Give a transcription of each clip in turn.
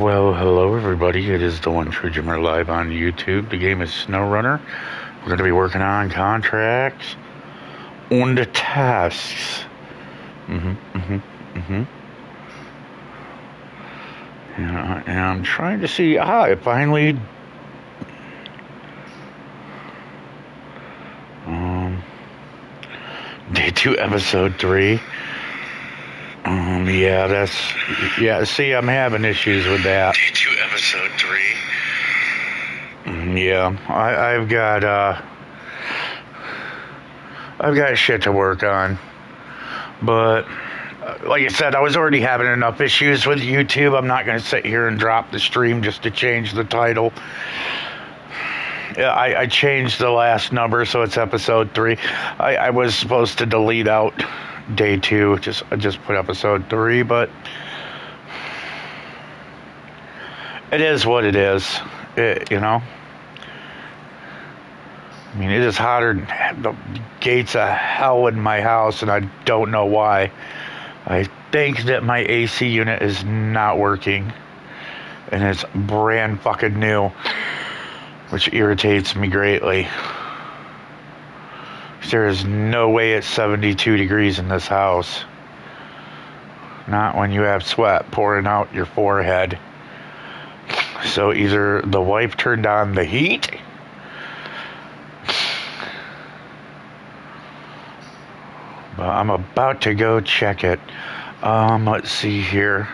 Well, hello everybody. It is the One True Jimmer live on YouTube. The game is SnowRunner. We're going to be working on contracts and the tasks. And I'm trying to see. I finally. Day 2, episode 3. Yeah. See, I'm having issues with that. Day 2, episode 3. Yeah, I've got shit to work on, but like I said, I was already having enough issues with YouTube. I'm not going to sit here and drop the stream just to change the title. I changed the last number, so it's episode 3. I was supposed to delete out day 2, I just put episode 3, but it is what it is, I mean, it is hotter than the gates of hell in my house, and I don't know why. I think that my AC unit is not working, and it's brand fucking new, which irritates me greatly. There is no way it's 72 degrees in this house. Not when you have sweat pouring out your forehead. So either the wife turned on the heat, but I'm about to go check it. Let's see here.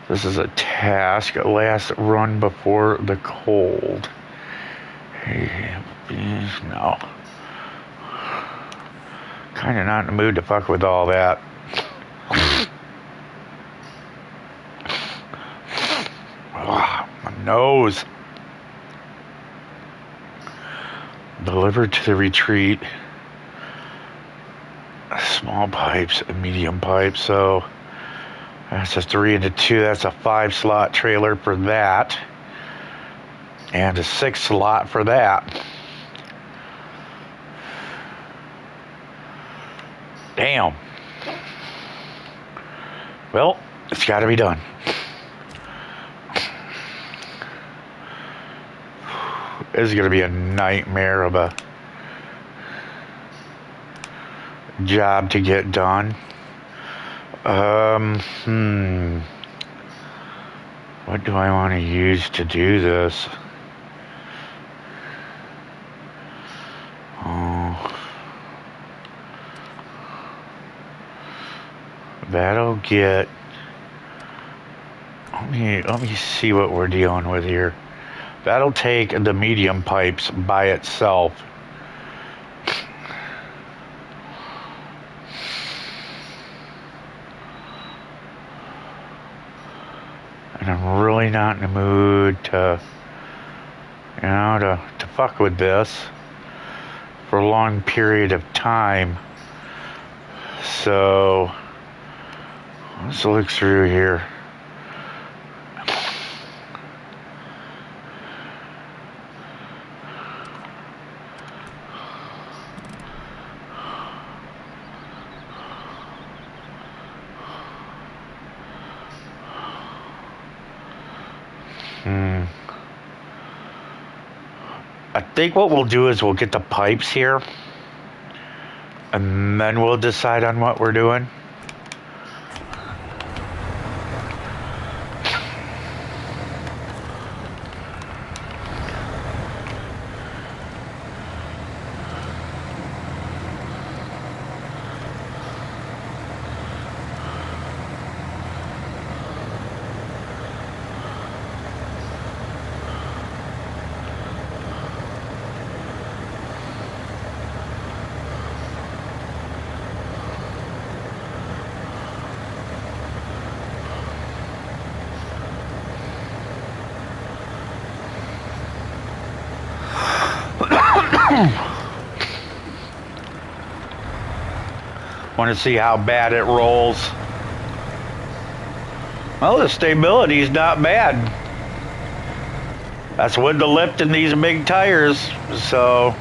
This is a task. Last run before the cold. No. Kind of not in the mood to fuck with all that. Ugh, my nose. Delivered to the retreat. Small pipes and medium pipes. So that's a 3 and a 2. That's a 5-slot trailer for that. And a 6-slot for that. Damn. Well, it's got to be done. This is going to be a nightmare of a job to get done. What do I want to use to do this? That'll get. Let me see what we're dealing with here. That'll take the medium pipes by itself. And I'm really not in the mood to fuck with this for a long period of time. So let's look through here. I think what we'll do is we'll get the pipes here, and then we'll decide on what we're doing. Want to see how bad it rolls. Well, the stability is not bad. That's with the lift in these big tires. So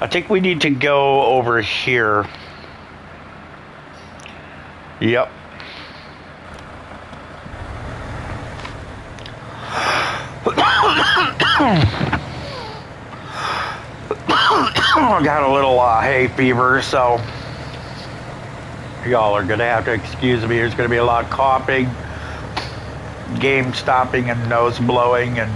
I think we need to go over here. Yep. I got a little hay fever, so y'all are gonna have to excuse me. There's gonna be a lot of coughing, game stopping, and nose blowing, and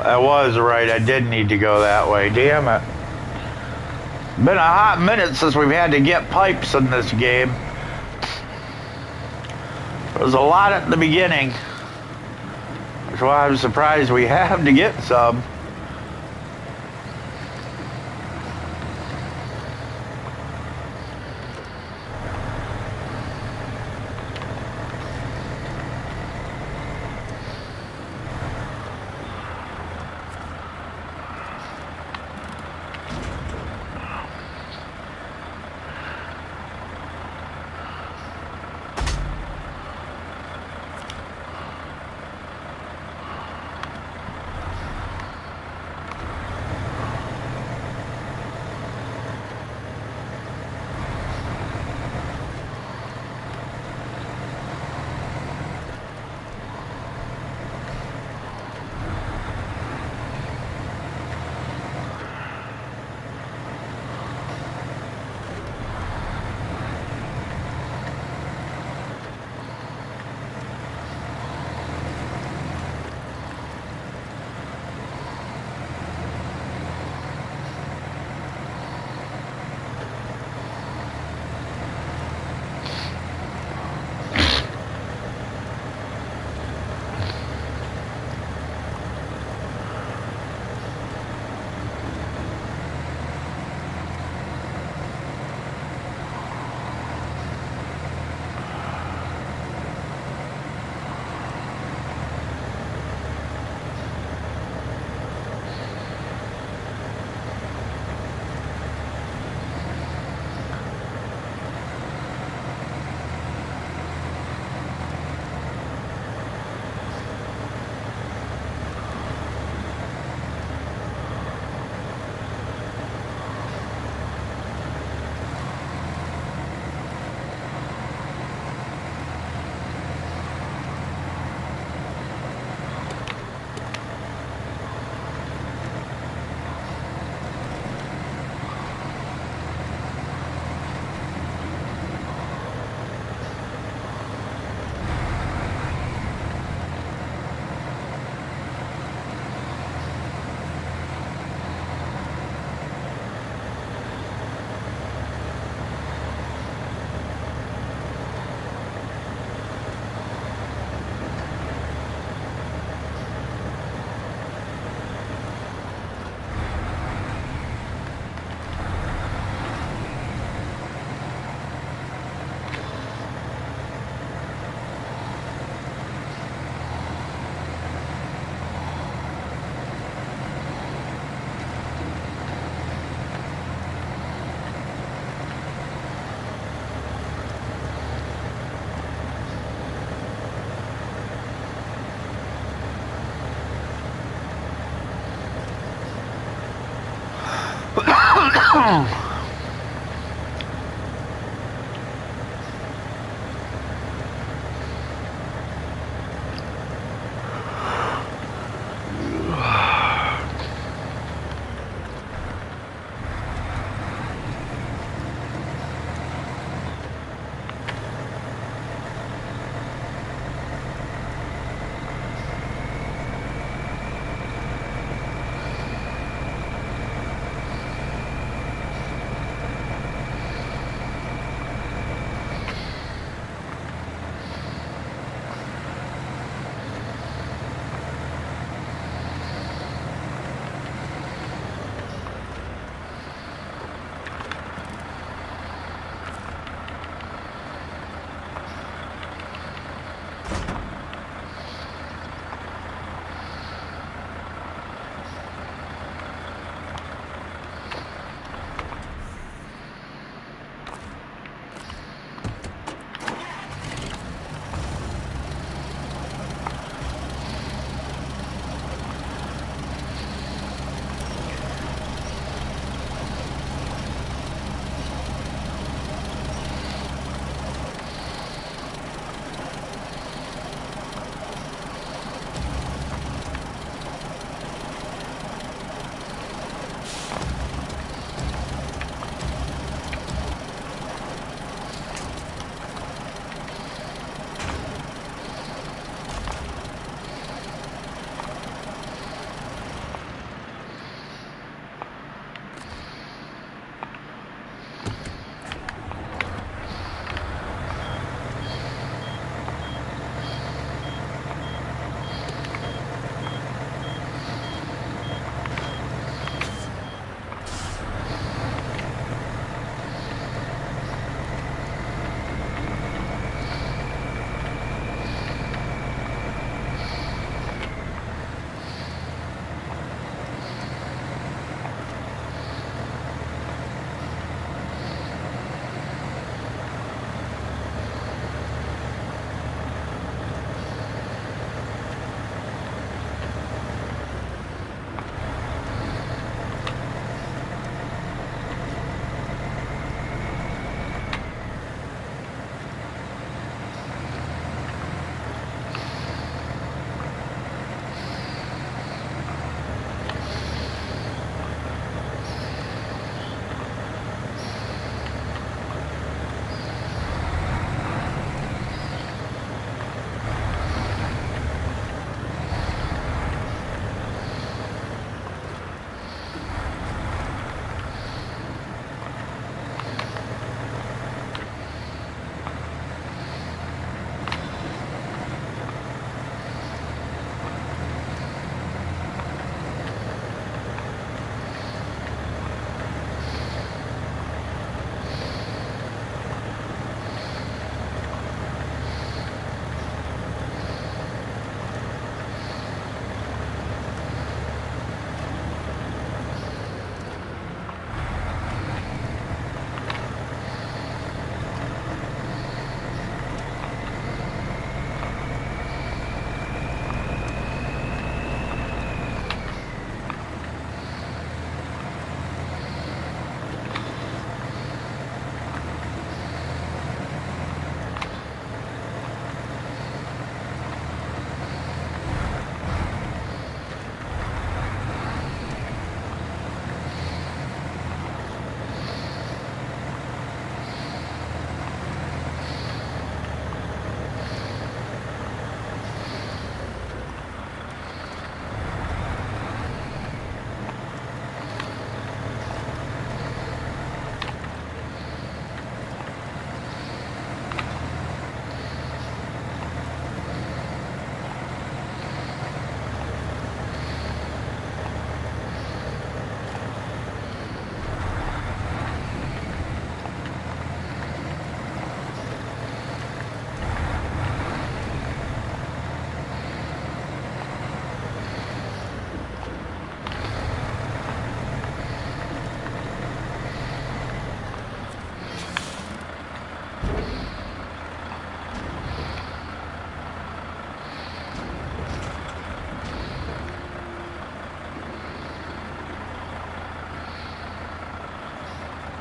I was right. I did need to go that way. Damn it. Been a hot minute since we've had to get pipes in this game. There was a lot at the beginning. That's why I'm surprised we have to get some.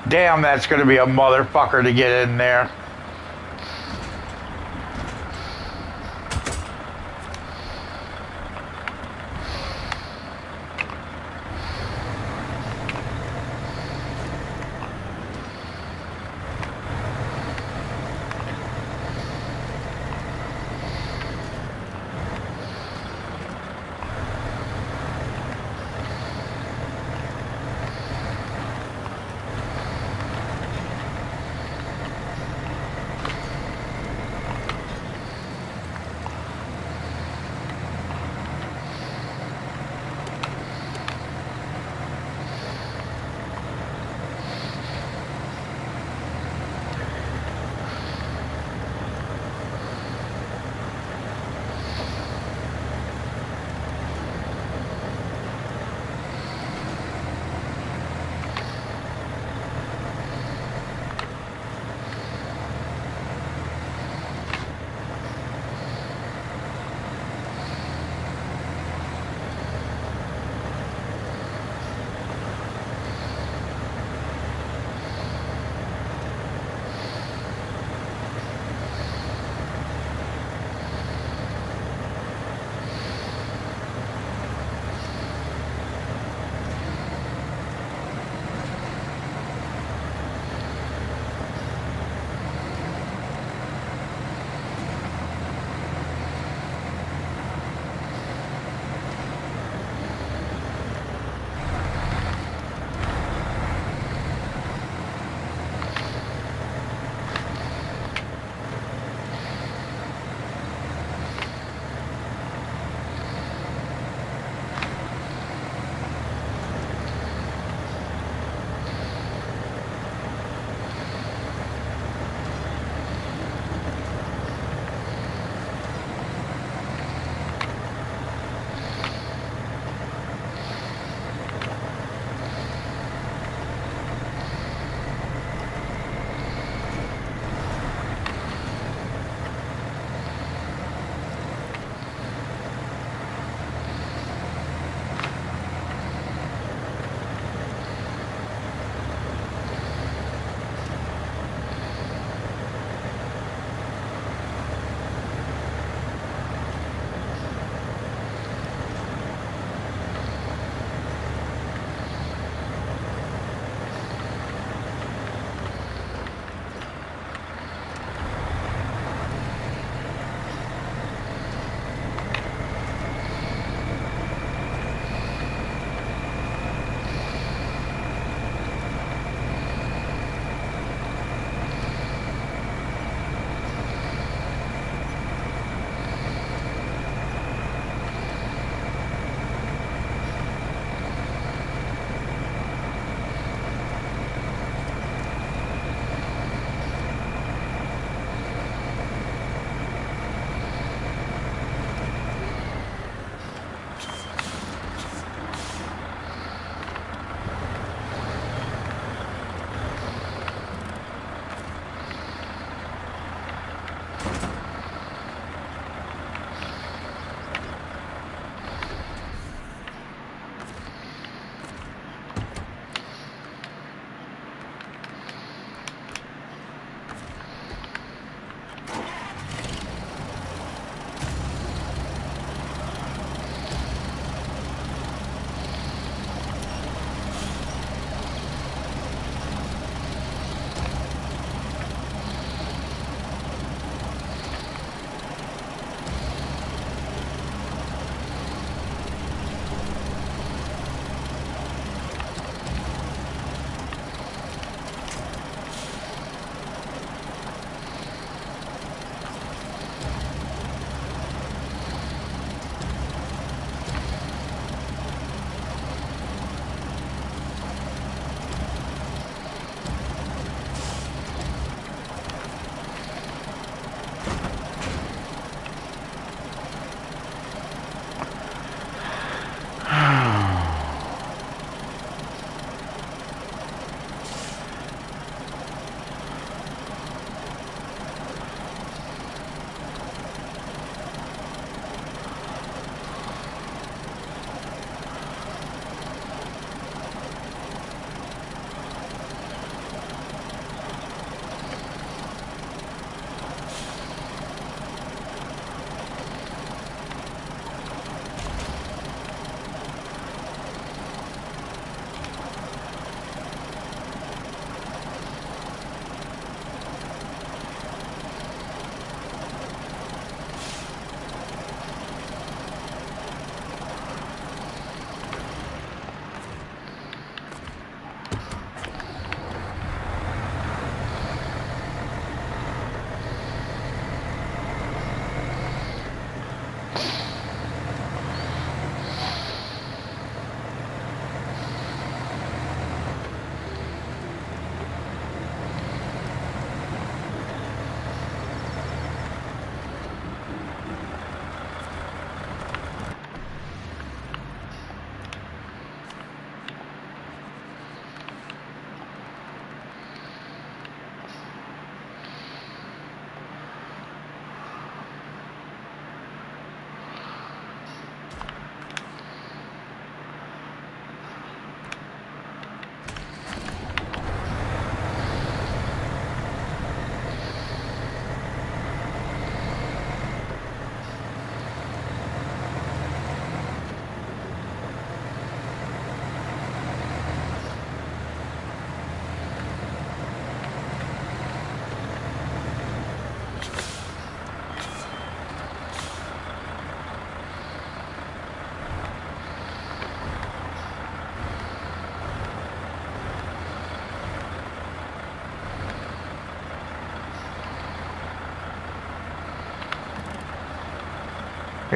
Damn, that's gonna be a motherfucker to get in there.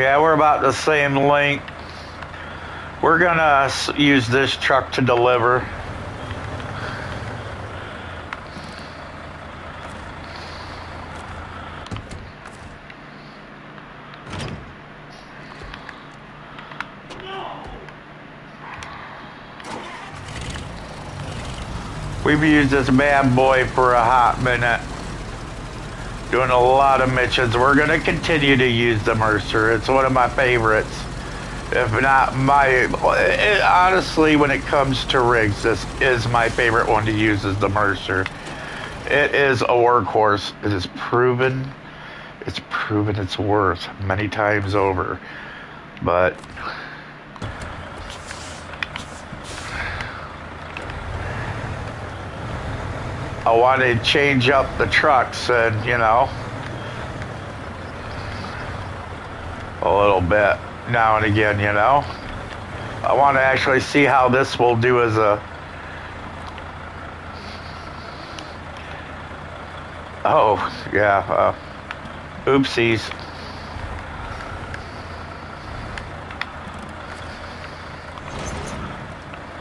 Yeah, we're about the same length. We're gonna use this truck to deliver. We've used this bad boy for a hot minute. Doing a lot of missions. We're going to continue to use the Mercer. It's one of my favorites. If not my... honestly, when it comes to rigs, this is my favorite one to use is the Mercer. It is a workhorse. It is proven. It's proven its worth many times over. But... I want to change up the trucks and, you know, a little bit now and again, you know. I want to actually see how this will do as a... Oh, yeah, oopsies.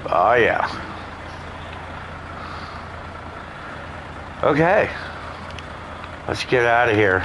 Oh, yeah. Okay, let's get out of here.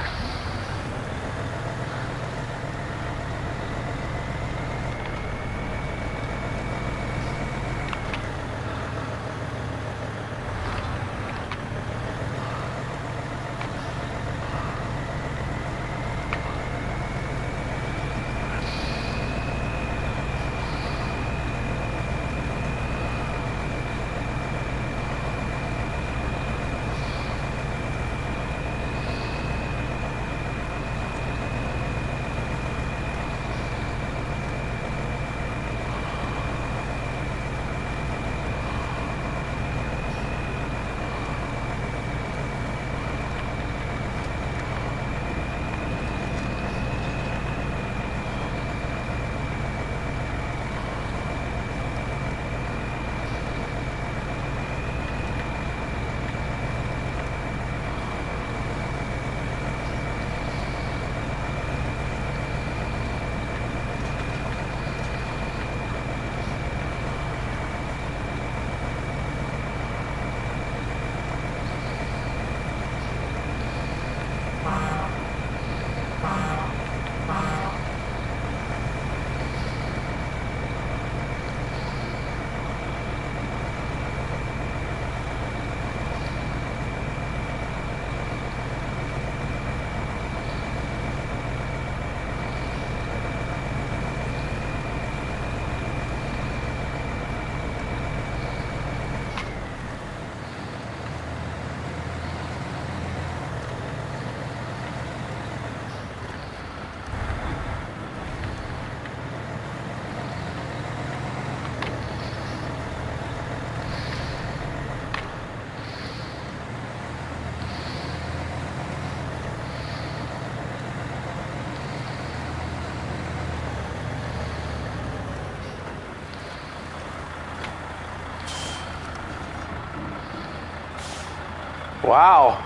Wow.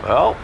Well.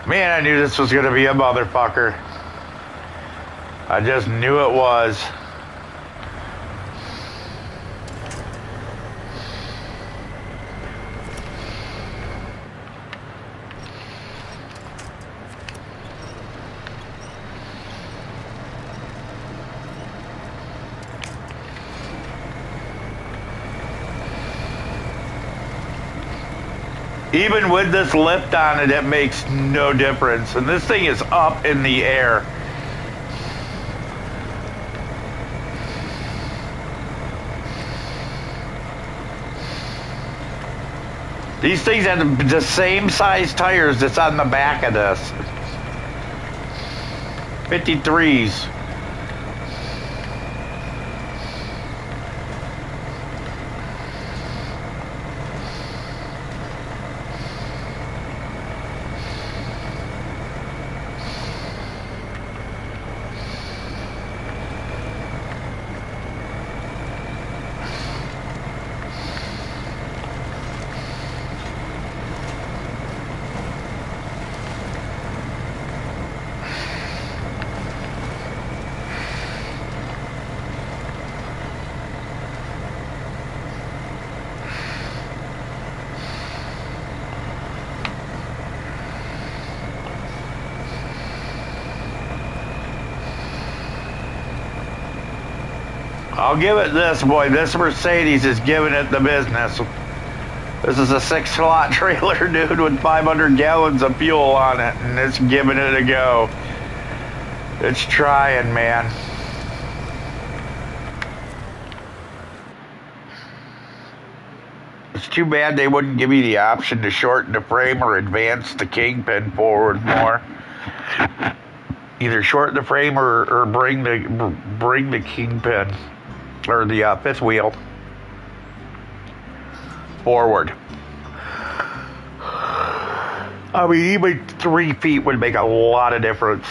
Man, I knew this was gonna be a motherfucker. I just knew it was. Even with this lift on it, it makes no difference. And this thing is up in the air. These things have the same size tires that's on the back of this. 53s. I'll give it this, boy. This Mercedes is giving it the business. This is a 6-slot trailer, dude, with 500 gallons of fuel on it, and it's giving it a go. It's trying, man. It's too bad they wouldn't give you the option to shorten the frame or advance the kingpin forward more. Either shorten the frame or bring the kingpin or the fifth wheel forward. I mean, even 3 feet would make a lot of difference.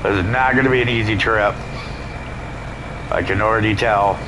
This is not going to be an easy trip. I can already tell.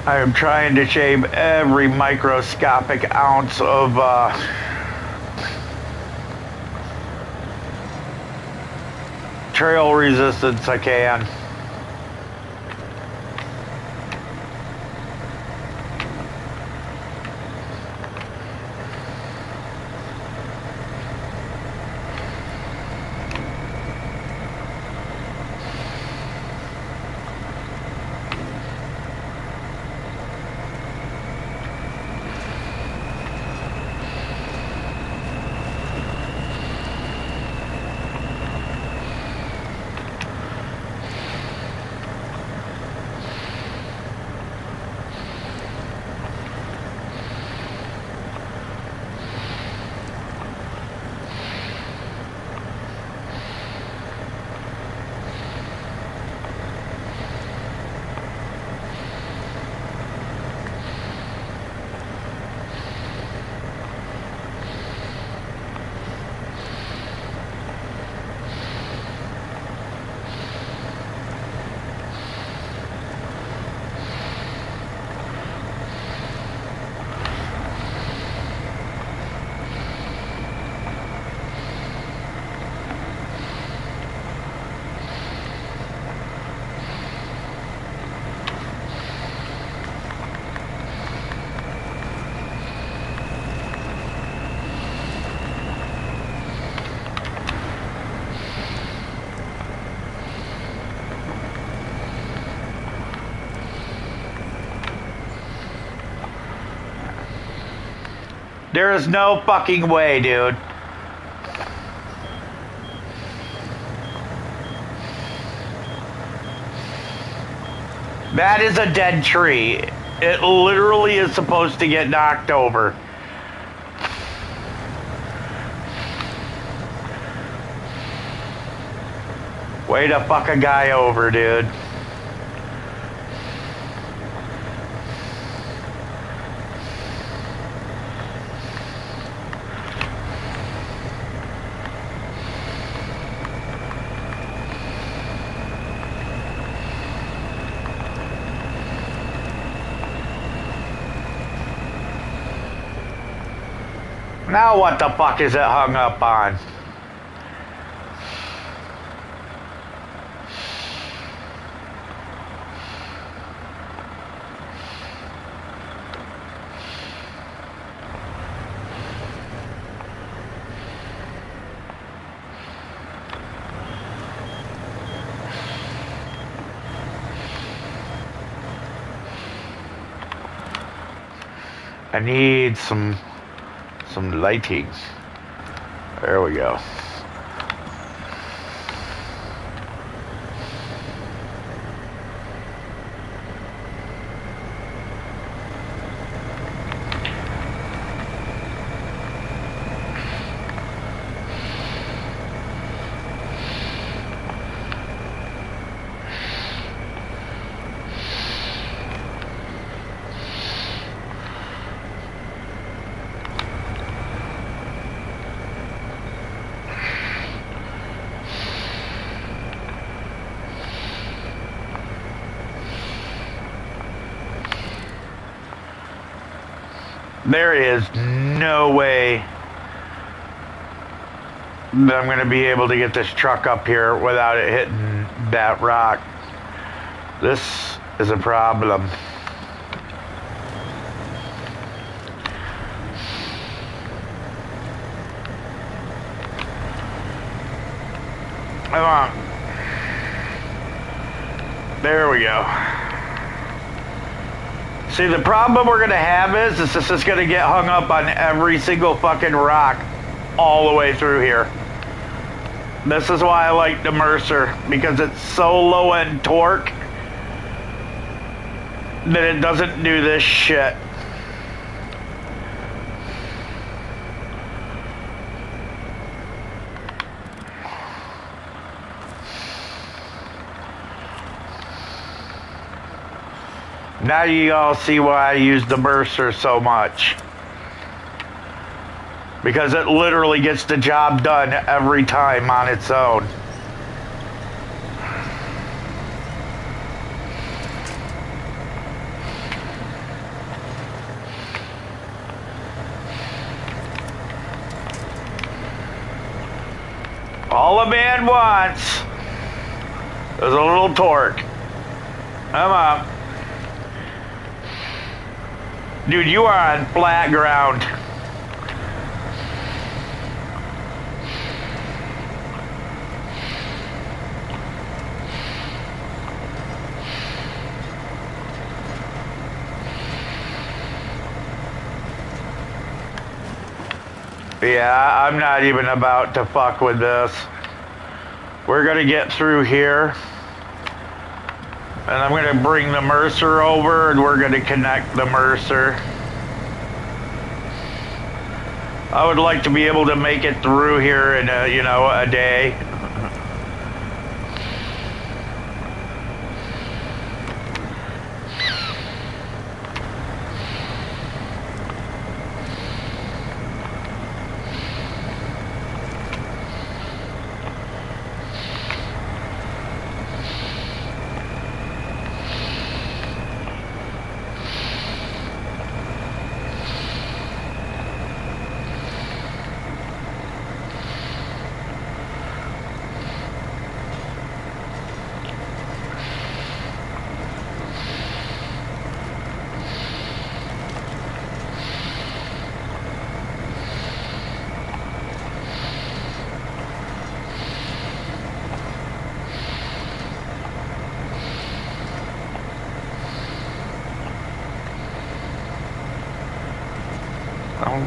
I am trying to shave every microscopic ounce of trail resistance I can. There is no fucking way, dude. That is a dead tree. It literally is supposed to get knocked over. Way to fuck a guy over, dude. Now what the fuck is it hung up on? I need some lighting. There we go. There is no way that I'm going to be able to get this truck up here without it hitting that rock. This is a problem. Come on. There we go. See, the problem we're going to have is this is going to get hung up on every single fucking rock all the way through here. This is why I like the Mercer, because it's so low end torque that it doesn't do this shit. Now you all see why I use the Mercer so much. Because it literally gets the job done every time on its own. All a man wants is a little torque. Come on. Dude, you are on flat ground. Yeah, I'm not even about to fuck with this. We're gonna get through here. And I'm going to bring the Mercer over, and we're going to connect the Mercer. I would like to be able to make it through here in a day.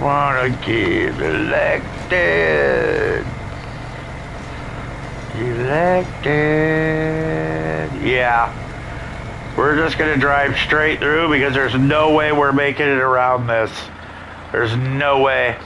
wanna get elected. Elected. Yeah. We're just gonna drive straight through because there's no way we're making it around this. There's no way.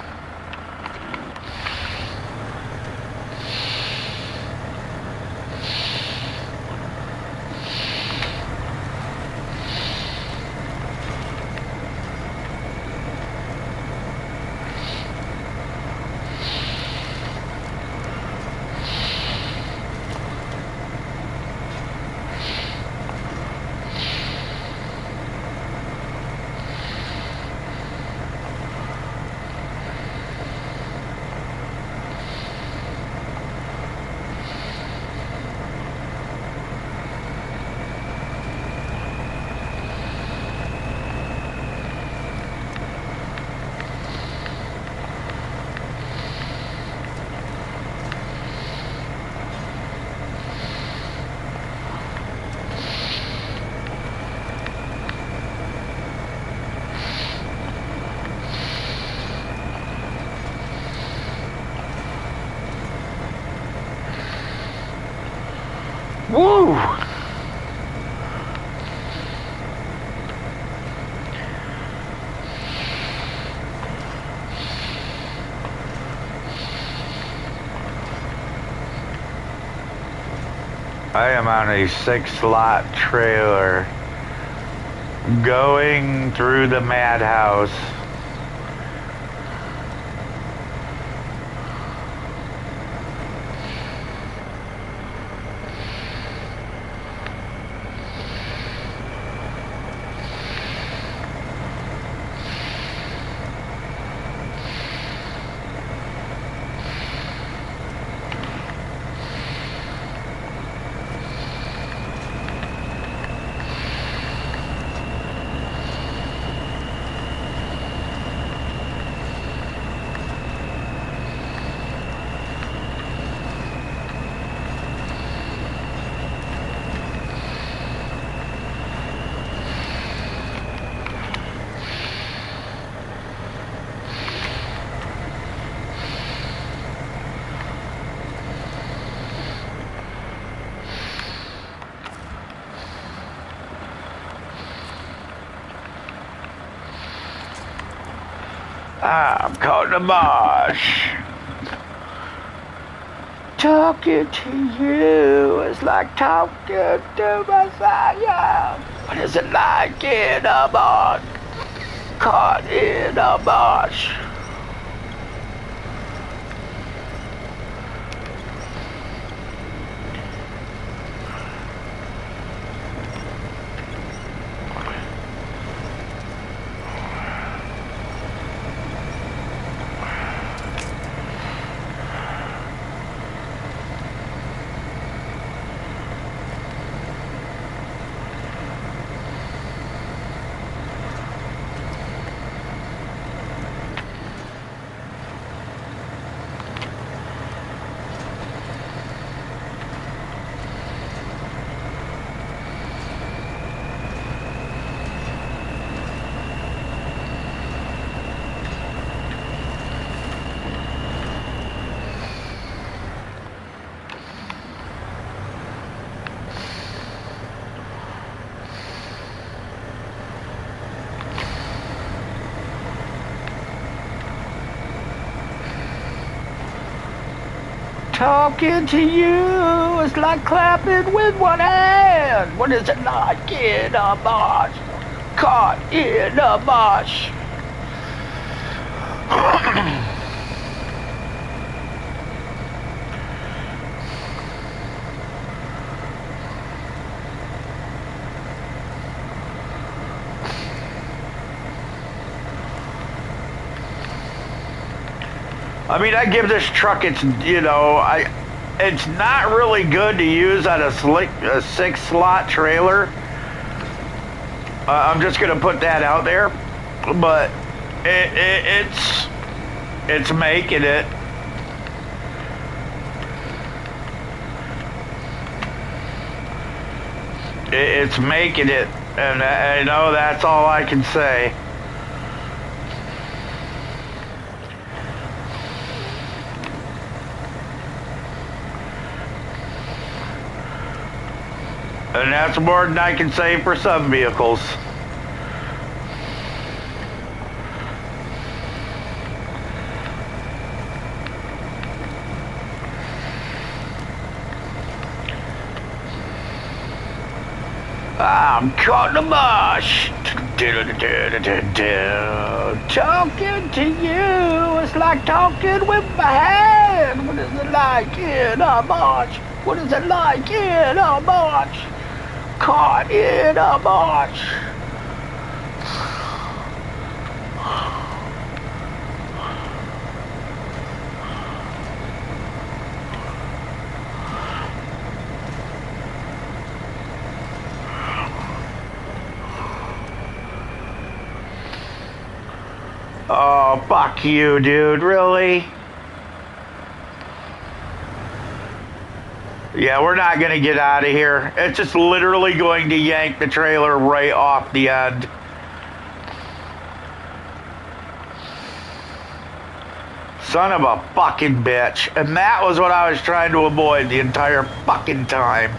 Woo! I am on a 6-slot trailer going through the madhouse. I'm caught in a marsh. Talking to you is like talking to Messiah. What is it like in a marsh? Caught in a marsh. Talking to you is like clapping with one hand. What is it like in a marsh? Caught in a marsh. I mean, I give this truck its, it's not really good to use on a 6-slot trailer. I'm just gonna put that out there, but it's making it. It's making it, and I know that's all I can say. And that's more than I can say for some vehicles. I'm caught in a bush. Talking to you is like talking with my hand. What is it like in a bush? What is it like in a bush? Caught in a bush. Oh, fuck you, dude. Really? Yeah, we're not going to get out of here. It's just literally going to yank the trailer right off the end. Son of a fucking bitch. And that was what I was trying to avoid the entire fucking time.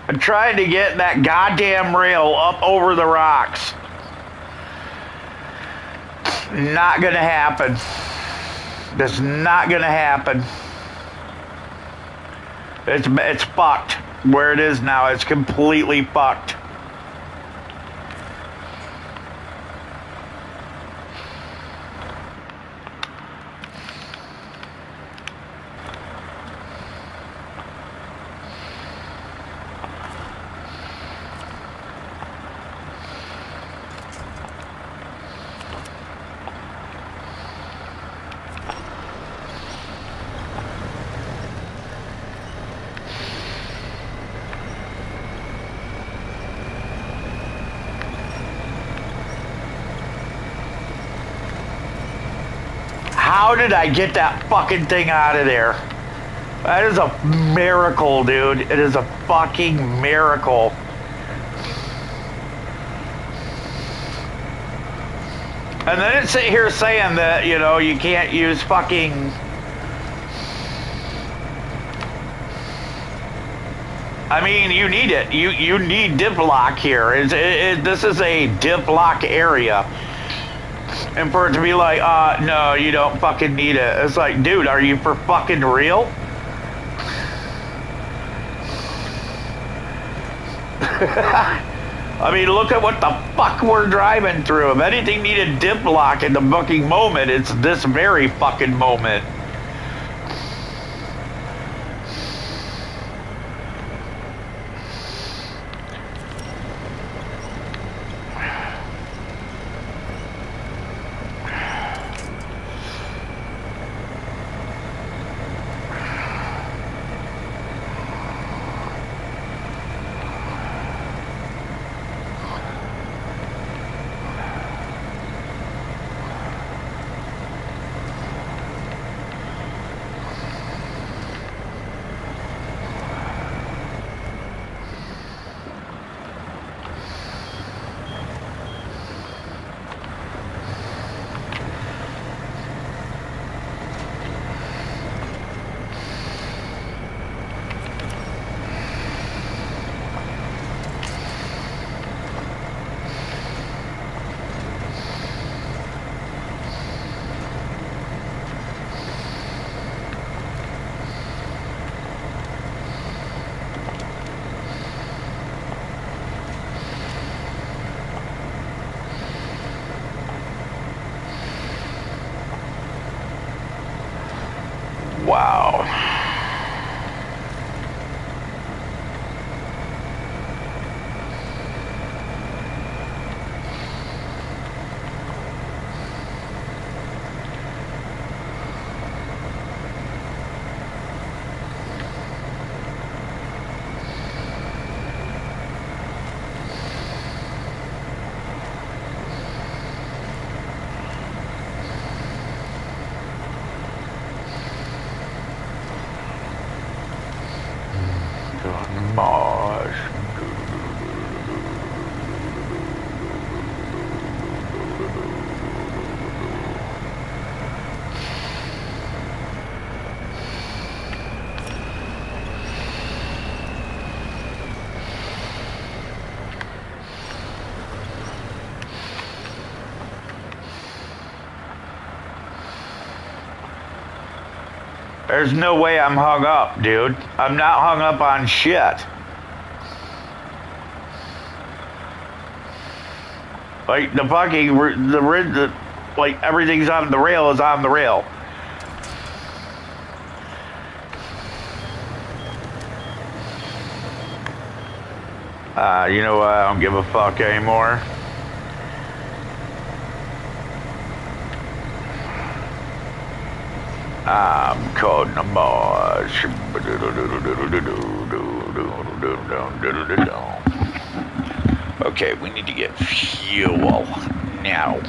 I'm trying to get that goddamn rail up over the rocks. Not gonna happen. That's not gonna happen. It's fucked. Where it is now, it's completely fucked. How did I get that fucking thing out of there? That is a miracle, dude. It is a fucking miracle. And then it's sit here saying that, you know, you can't use fucking... I mean, you need it. You need diff lock here. This is a diff lock area. And for it to be like, no, you don't fucking need it. It's like, dude, are you for fucking real? I mean, look at what the fuck we're driving through. If anything needed dip lock in the fucking moment, it's this very fucking moment. mosh. There's no way I'm hung up, dude. I'm not hung up on shit. Like, the fucking, like, everything's on the rail is on the rail. You know what? I don't give a fuck anymore. I'm caught in a mosh. Okay, we need to get fuel now.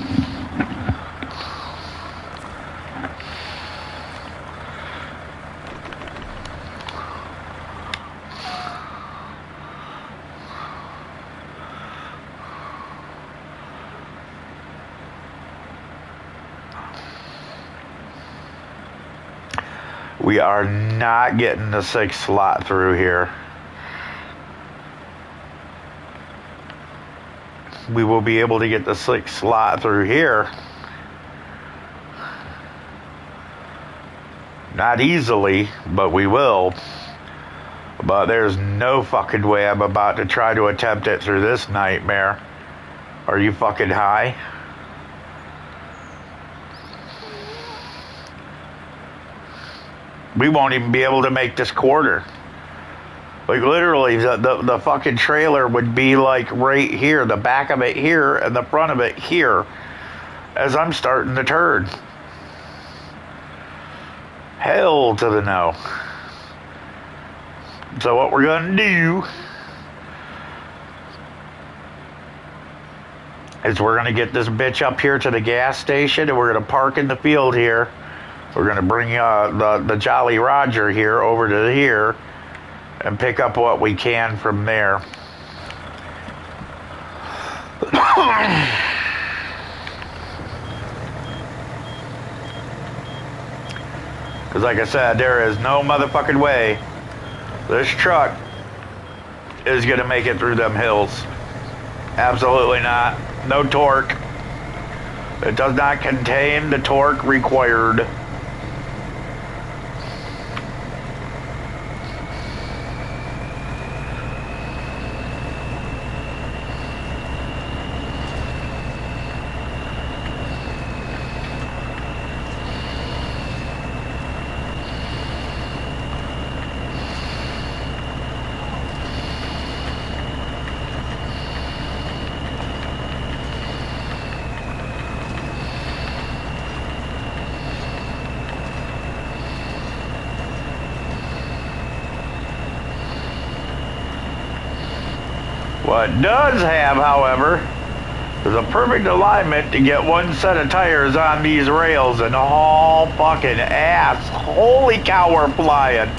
We are not getting the 6th slot through here. We will be able to get the 6th slot through here. Not easily, but we will. But there's no fucking way I'm about to try to attempt it through this nightmare. Are you fucking high? We won't even be able to make this quarter. Like, literally, the fucking trailer would be, like, right here. The back of it here, and the front of it here. As I'm starting to turn. Hell to the no. So what we're gonna do is we're gonna get this bitch up here to the gas station, and we're gonna park in the field here. We're going to bring the Jolly Roger here over to here and pick up what we can from there. Because like I said, there is no motherfucking way this truck is going to make it through them hills. Absolutely not. No torque. It does not contain the torque required. What it does have, however, is a perfect alignment to get one set of tires on these rails and haul fucking ass. Holy cow, we're flying.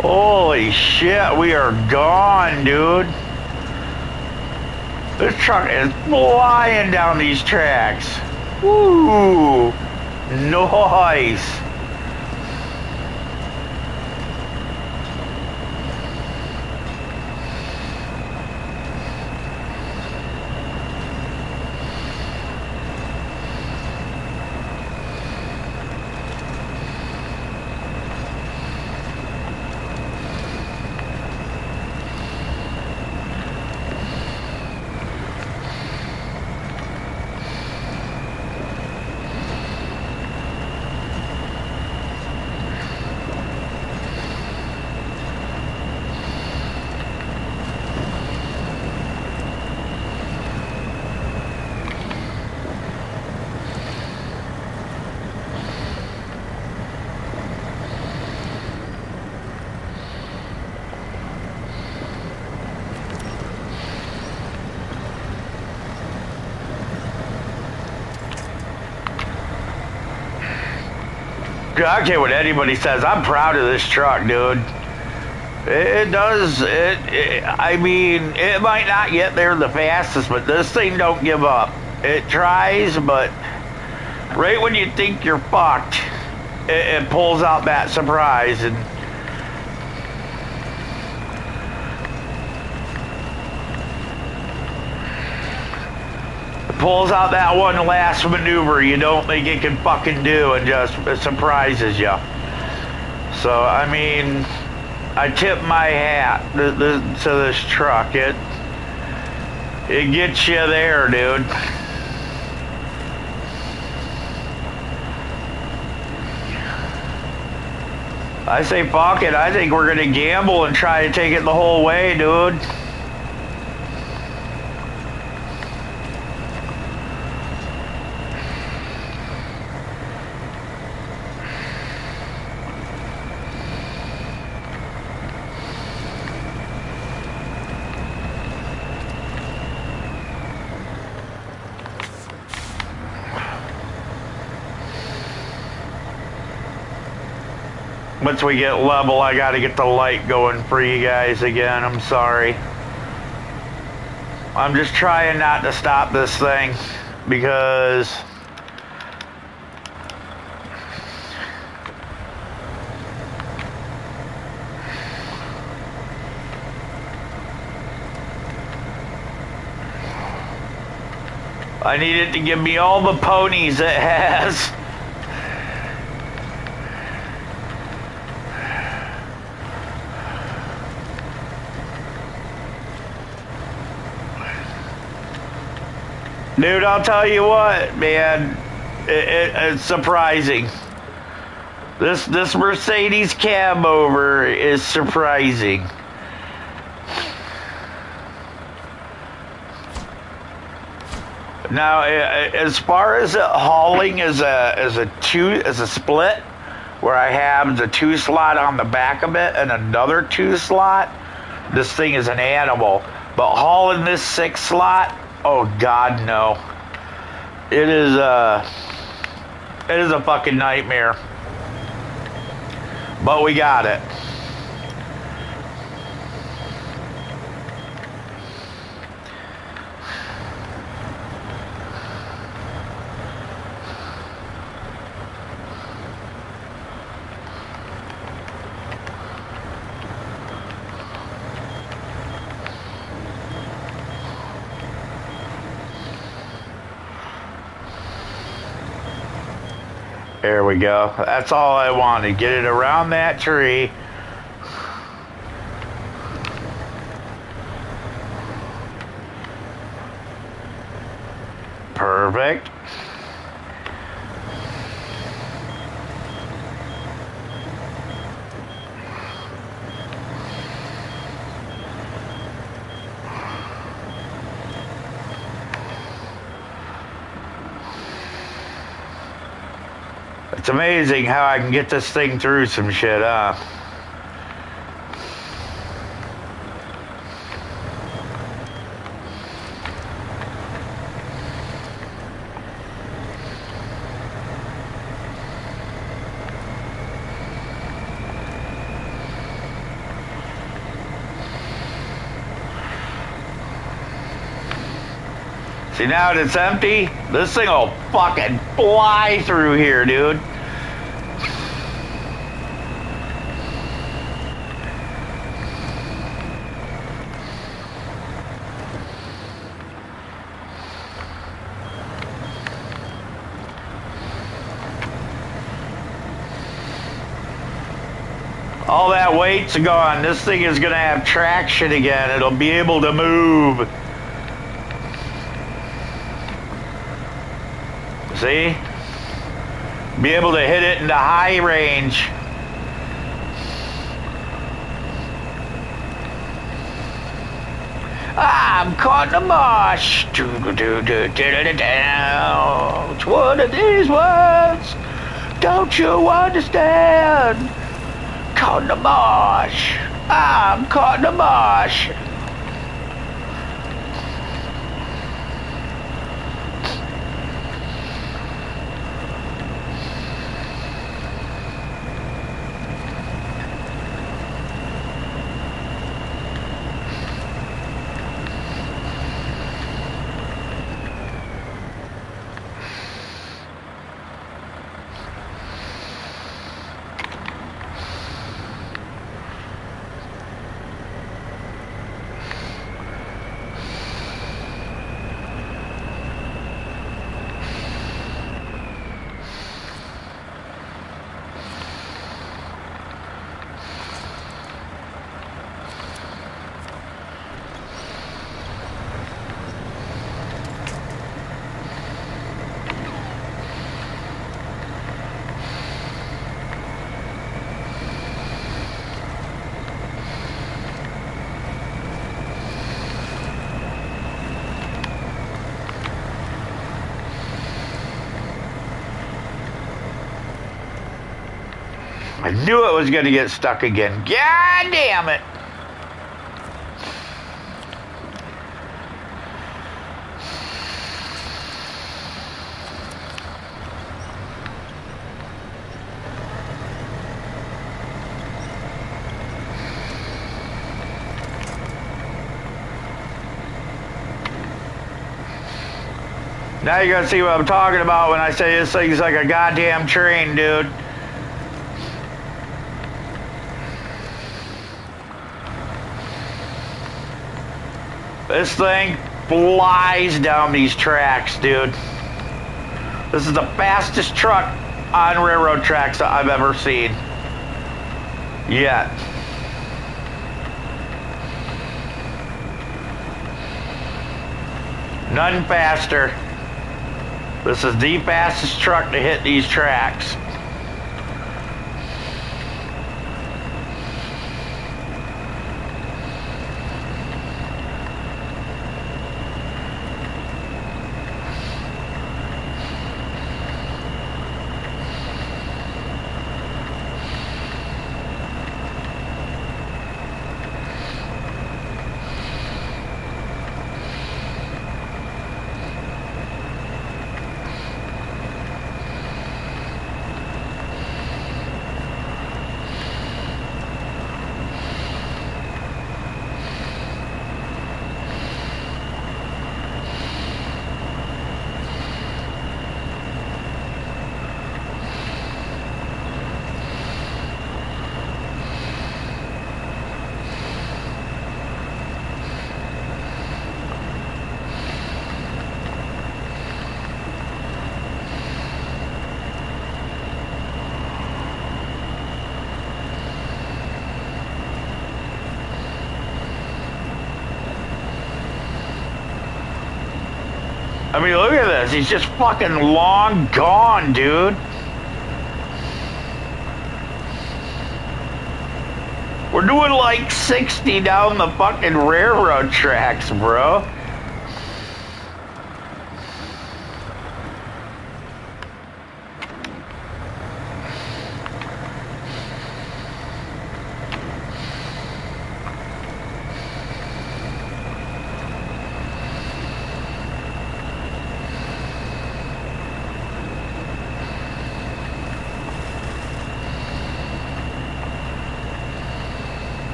Holy shit, we are gone, dude. This truck is flying down these tracks. Woo! Nice. I don't care what anybody says. I'm proud of this truck, dude. It does. I mean, it might not get there the fastest, but this thing don't give up. It tries, but right when you think you're fucked, it pulls out that surprise and. Pulls out that one last maneuver you don't think it can fucking do and just surprises you. So, I mean, I tip my hat to this truck. It gets you there, dude. I say fuck it. I think we're gonna gamble and try to take it the whole way, dude. Once we get level, I gotta get the light going for you guys again. I'm sorry. I'm just trying not to stop this thing because I need it to give me all the ponies it has. Dude, I'll tell you what, man, it's surprising. This Mercedes cab over is surprising. Now, as far as hauling as a split, where I have the 2 slot on the back of it and another 2 slot, this thing is an animal. But hauling this 6 slot. Oh God, no! It is a fucking nightmare. But we got it. There we go. That's all I wanted. Get it around that tree. Perfect. It's amazing how I can get this thing through some shit, huh? See, now that it's empty, this thing will fucking fly through here, dude. All that weight's gone. This thing is gonna have traction again. It'll be able to move. See? Be able to hit it into high range. I'm caught in the mosh. It's one of these words. Don't you understand? Caught in the mosh. I'm caught in the mosh. I knew it was going to get stuck again. God damn it. Now you're gonna see what I'm talking about when I say this thing's like a goddamn train, dude. This thing flies down these tracks, dude. This is the fastest truck on railroad tracks that I've ever seen. Yet. None faster. This is the fastest truck to hit these tracks. I mean, look at this. He's just fucking long gone, dude. We're doing like 60 down the fucking railroad tracks, bro.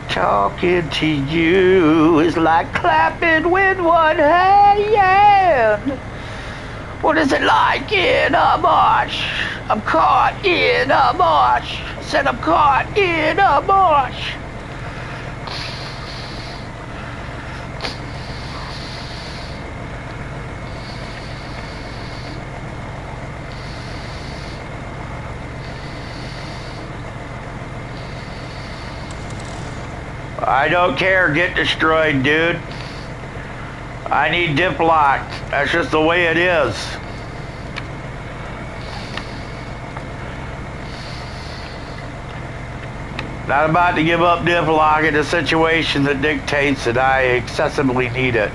Talking to you is like clapping with one hand. What is it like in a marsh? I'm caught in a marsh. I said I'm caught in a marsh. I don't care, get destroyed, dude. I need dip lock. That's just the way it is. Not about to give up dip lock in a situation that dictates that I excessively need it.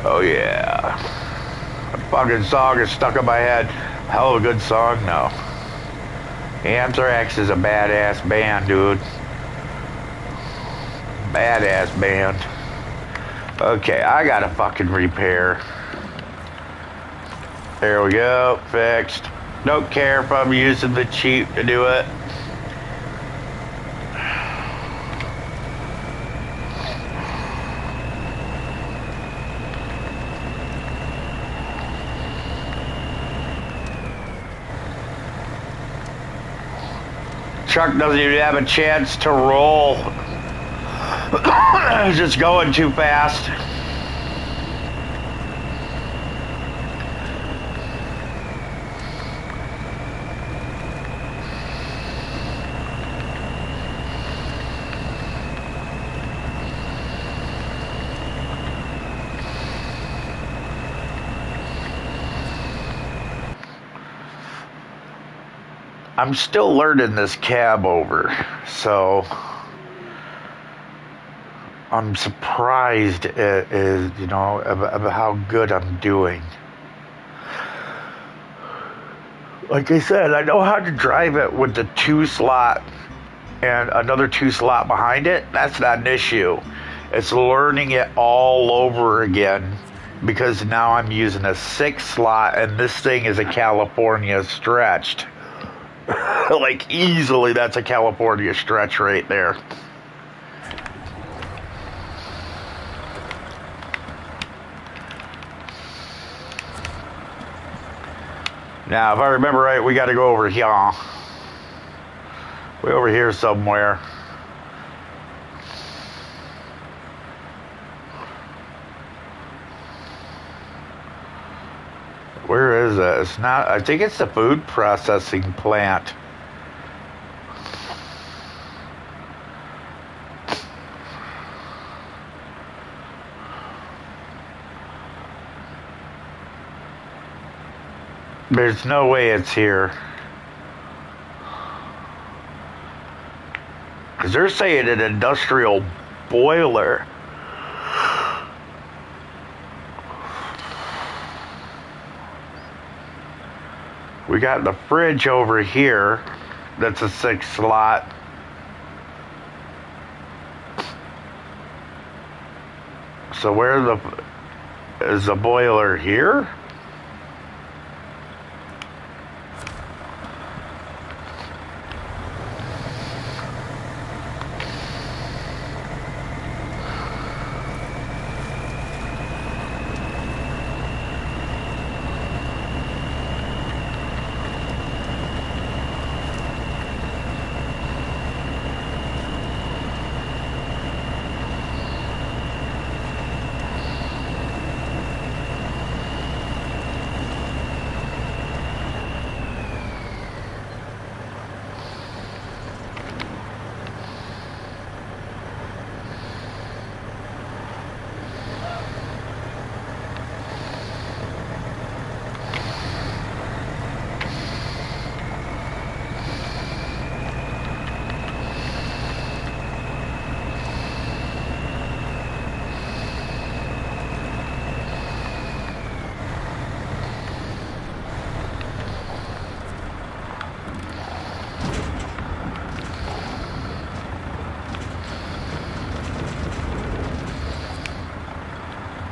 Oh yeah. That fucking song is stuck in my head. Hell of a good song, no. Anthrax is a badass band, dude. Badass band. Okay, I gotta fucking repair. There we go, fixed. Don't care if I'm using the cheap to do it. Truck doesn't even have a chance to roll. It's just going too fast. I'm still learning this cab over, so I'm surprised at, you know, of how good I'm doing. Like I said, I know how to drive it with the 2-slot and another 2-slot behind it. That's not an issue. It's learning it all over again because now I'm using a 6-slot and this thing is a California stretched. Like easily, that's a California stretch right there. Now, if I remember right, we got to go over here. Way over here somewhere. Where is it? It's not, I think it's the food processing plant. There's no way it's here. Because they're saying an industrial boiler. We got the fridge over here. That's a 6-slot. So where is the boiler here?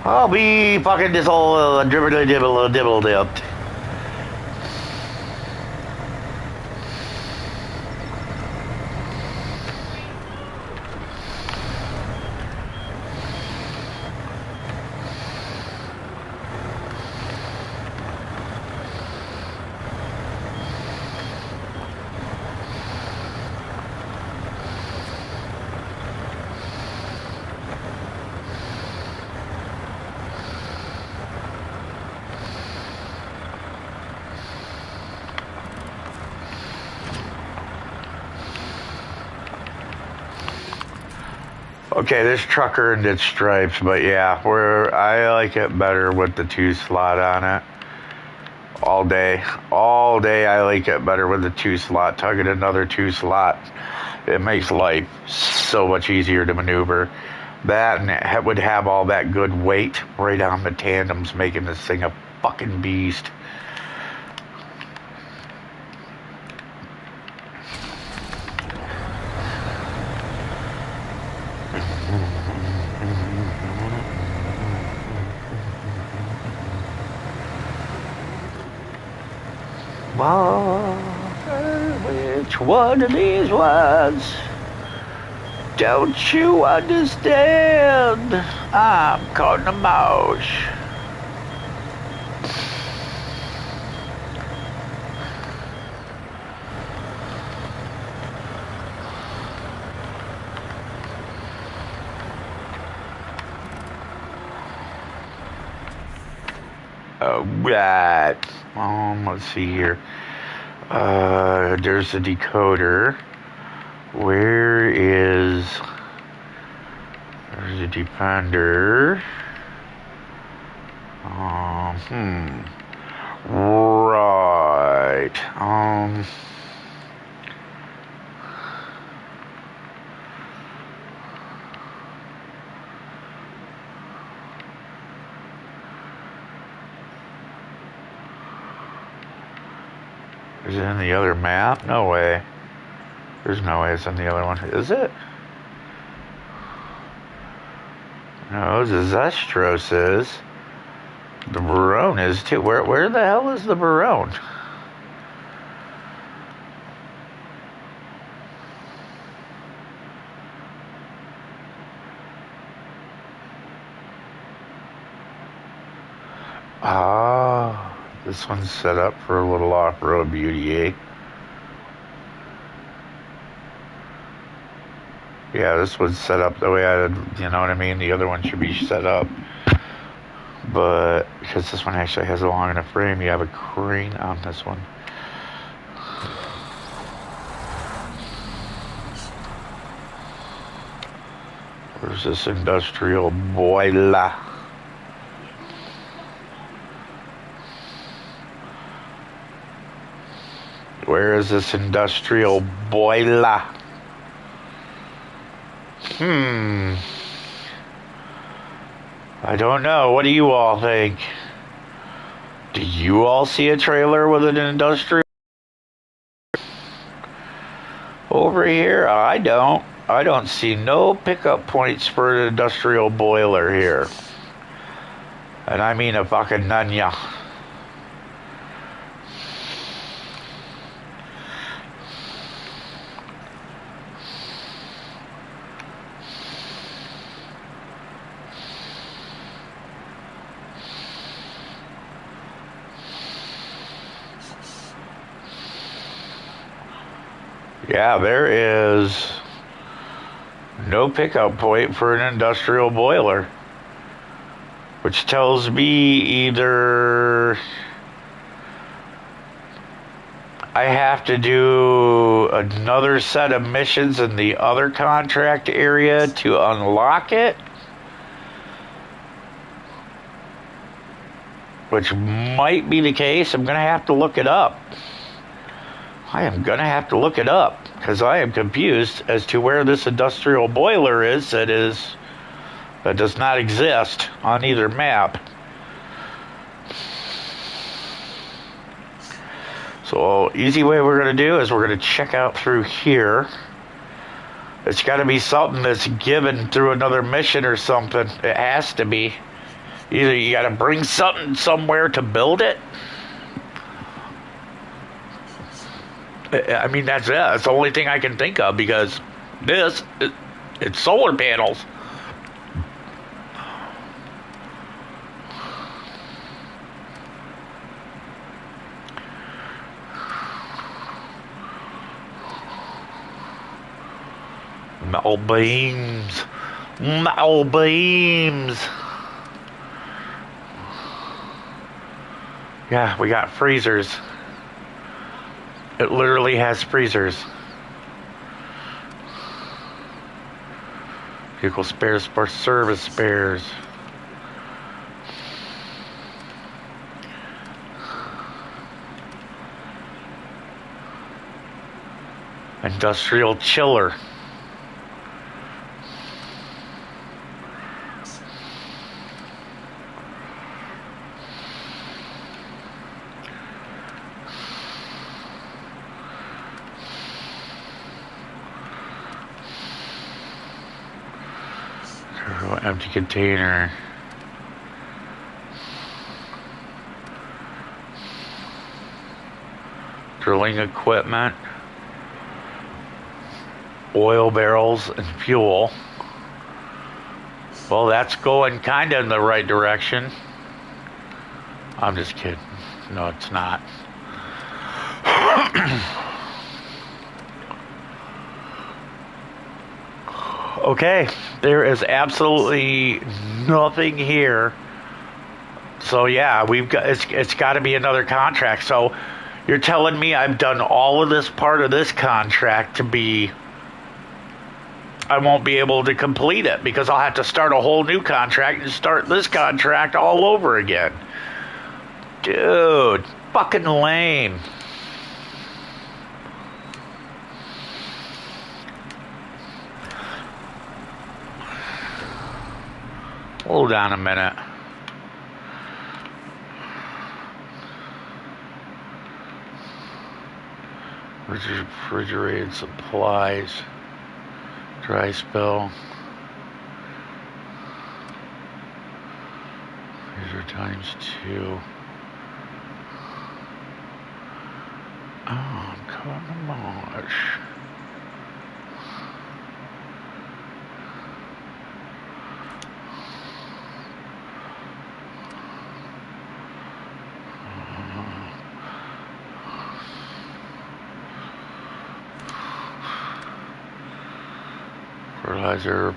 I'll be fucking this whole dribble dipped. Okay, this truck earned its stripes, but yeah, I like it better with the 2-slot on it. All day I like it better with the 2-slot. Tugging another 2-slot, it makes life so much easier to maneuver. That, and it would have all that good weight right on the tandems, making this thing a fucking beast. Which one of these ones don't you understand? I'm caught in a mouse. Alright. Let's see here. There's a decoder. There's a depender. Right. Is it in the other map? No way. There's no way it's in the other one. Is it? No, the Zestros is. The Barone is too. Where the hell is the Barone? Ah, this one's set up for a little off-road beauty, eh? Yeah, this one's set up the way you know what I mean? The other one should be set up. But because this one actually has a long enough frame, you have a crane on this one. Where's this industrial boiler? Where is this industrial boiler? I don't know. What do you all think? Do you all see a trailer with an industrial? Over here, I don't. I don't see no pickup points for an industrial boiler here. And I mean a fucking nunya. Yeah, there is no pickup point for an industrial boiler. Which tells me either I have to do another set of missions in the other contract area to unlock it. Which might be the case. I'm going to have to look it up. I am going to have to look it up because I am confused as to where this industrial boiler is that does not exist on either map. So, easy way we're going to do is we're going to check out through here. It's got to be something that's given through another mission or something. It has to be. Either you got to bring something somewhere to build it. I mean, that's it. That's the only thing I can think of because it's solar panels. Metal beams. Metal beams. Yeah, we got freezers. It literally has freezers. Vehicle spares for service spares. Industrial chiller. Empty container. drilling equipment, oil barrels, and fuel. Well, that's going kind of in the right direction. I'm just kidding. No, it's not. Okay, there is absolutely nothing here. So yeah, we've got it's got to be another contract. So you're telling me I've done all of this part of this contract I won't be able to complete it because I'll have to start a whole new contract and start this contract all over again. Dude, fucking lame. Hold on a minute. Refrigerated supplies. Dry spell. These are ×2. Oh, come on.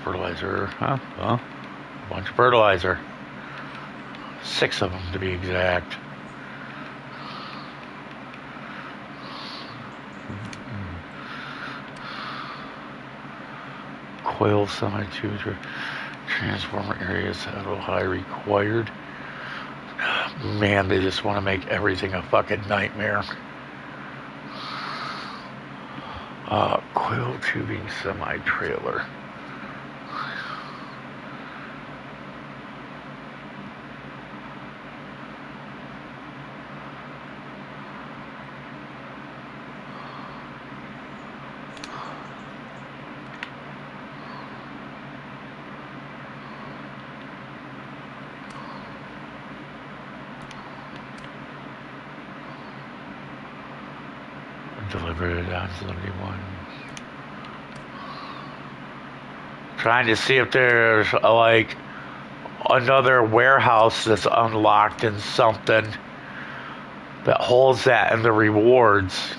Fertilizer, huh? Well, a bunch of fertilizer. 6 of them to be exact. Coil semi-tubes, transformer areas, saddle high required. Man, they just want to make everything a fucking nightmare. Coil tubing semi-trailer. Delivered it on 71. Trying to see if there's like another warehouse that's unlocked in something that holds that in the rewards.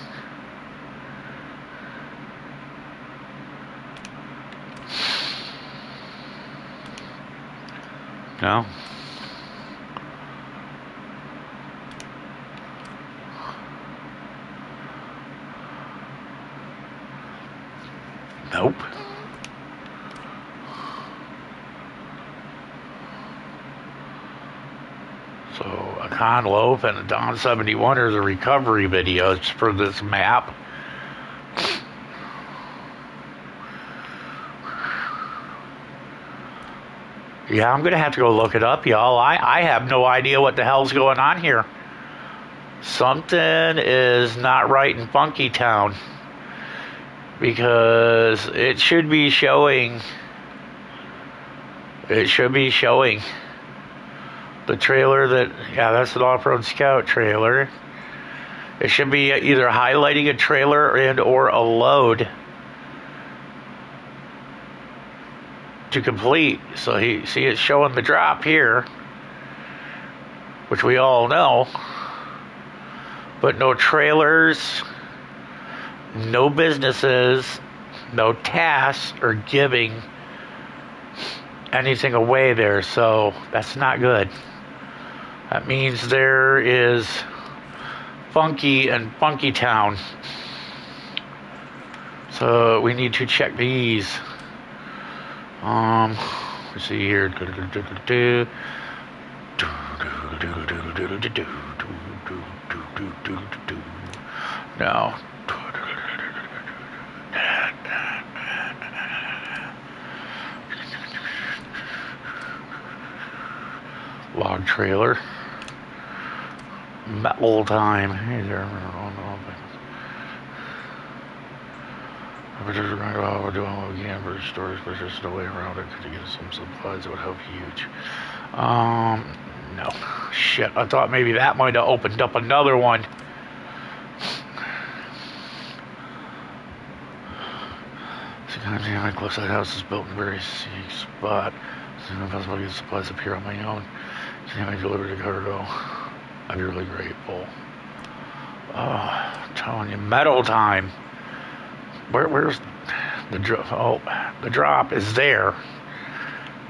No? Nope. So a Con Loaf and a Don 71 are the recovery videos for this map. Yeah, I'm gonna have to go look it up, y'all. I have no idea what the hell's going on here. Something is not right in Funky Town. Because it should be showing the trailer that's an off-road scout trailer. It should be either highlighting a trailer and or a load to complete. So see it's showing the drop here, which we all know, but no trailers, no businesses, no tasks are giving anything away there, so that's not good. That means there is Funky and Funky Town. So we need to check these. Let's see here. No. Log trailer. Metal time. Hey there. We're doing what we can for stores, but there's no way around it. Could you get some supplies that would help huge? No. Shit. I thought maybe that might have opened up another one. My close side house is built in a very scenic spot. So I'm possible to get supplies up here on my own. Can I deliver the cargo? I'd be really grateful. Oh, I'm telling you, metal time. Where's the drop? Oh, the drop is there.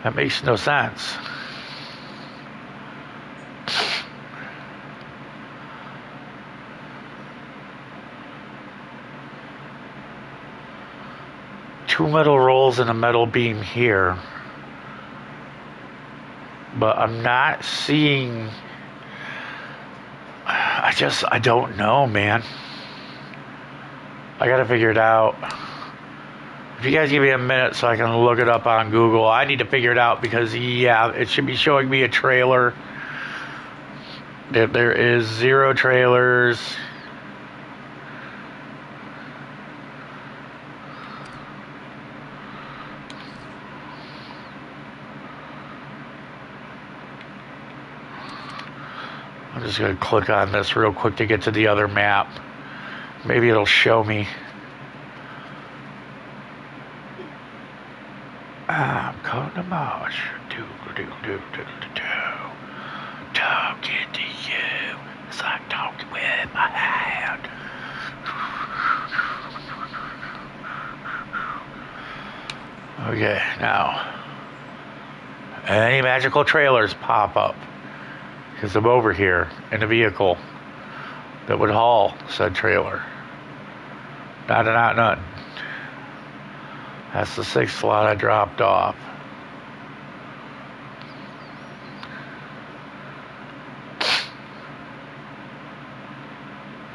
That makes no sense. Two metal rolls and a metal beam here. But I'm not seeing... I don't know, man. I gotta figure it out. If you guys give me a minute so I can look it up on Google, I need to figure it out because, yeah, it should be showing me a trailer. There is 0 trailers. I'm just going to click on this real quick to get to the other map. Maybe it'll show me. I'm calling the marsh. Talking to you. It's like talking with my hand. Okay, now. Any magical trailers pop up? Because I'm over here in a vehicle that would haul said trailer. None. That's the 6th slot I dropped off.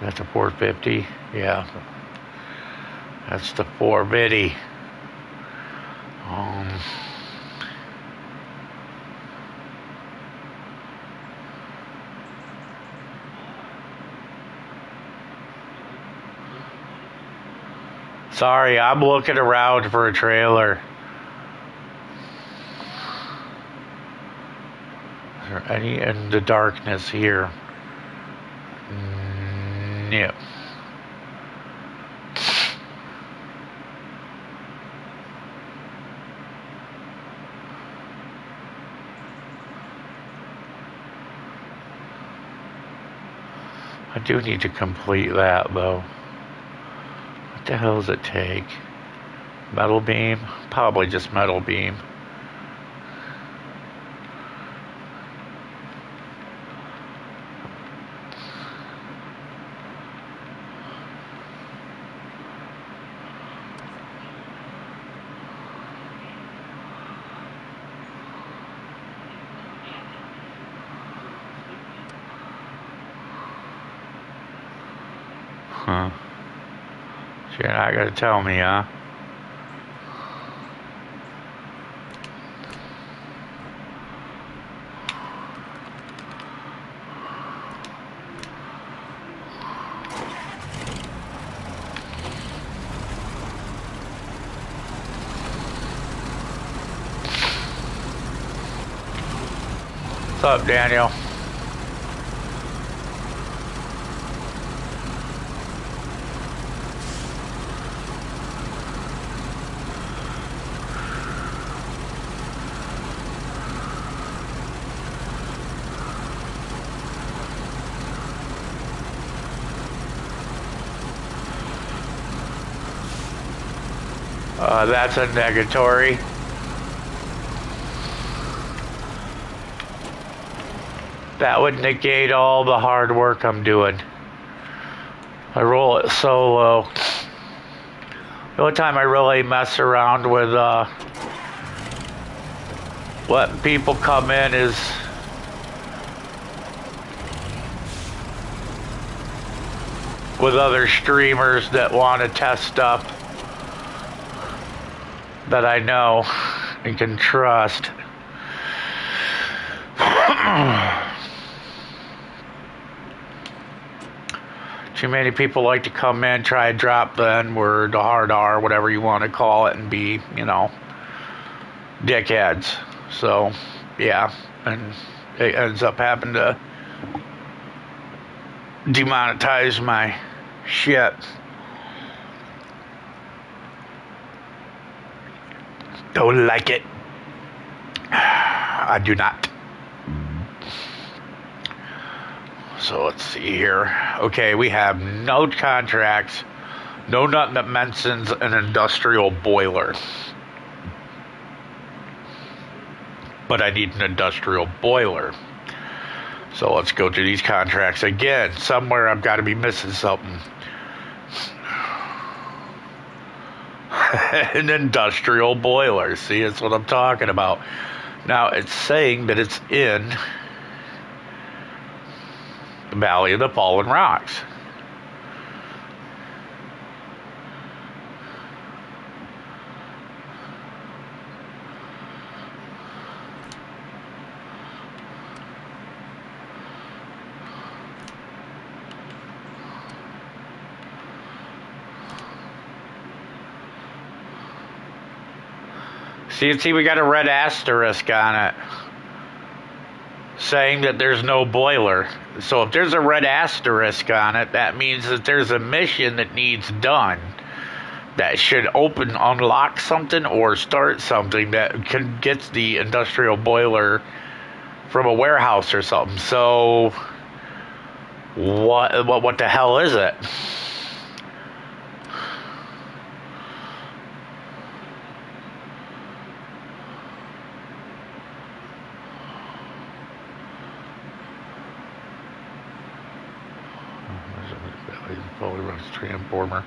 That's a 450. Yeah. That's the 450. Sorry, I'm looking around for a trailer. Is there any in the darkness here? No. I do need to complete that, though. What the hell does it take? Metal beam? Probably just metal beam. Huh. You're not gonna tell me, huh? What's up, Daniel? That's a negatory. That would negate all the hard work I'm doing. I roll it so low. The only time I really mess around with letting people come in is with other streamers that want to test stuff that I know and can trust. Too many people like to come in, try to drop the N-word, the hard R, whatever you want to call it, and be, you know, dickheads. So, yeah, and it ends up having to demonetize my shit. don't like it. I do not. So let's see here. Okay, we have no contracts, no nothing that mentions an industrial boiler. But I need an industrial boiler. So let's go to these contracts again. Somewhere I've got to be missing something. An industrial boiler. See, that's what I'm talking about. Now, it's saying that it's in the Valley of the Fallen Rocks. See, we got a red asterisk on it saying that there's no boiler. So if there's a red asterisk on it, that means that there's a mission that needs done that should unlock something or start something that can get the industrial boiler from a warehouse or something. So what the hell is it? Transformer.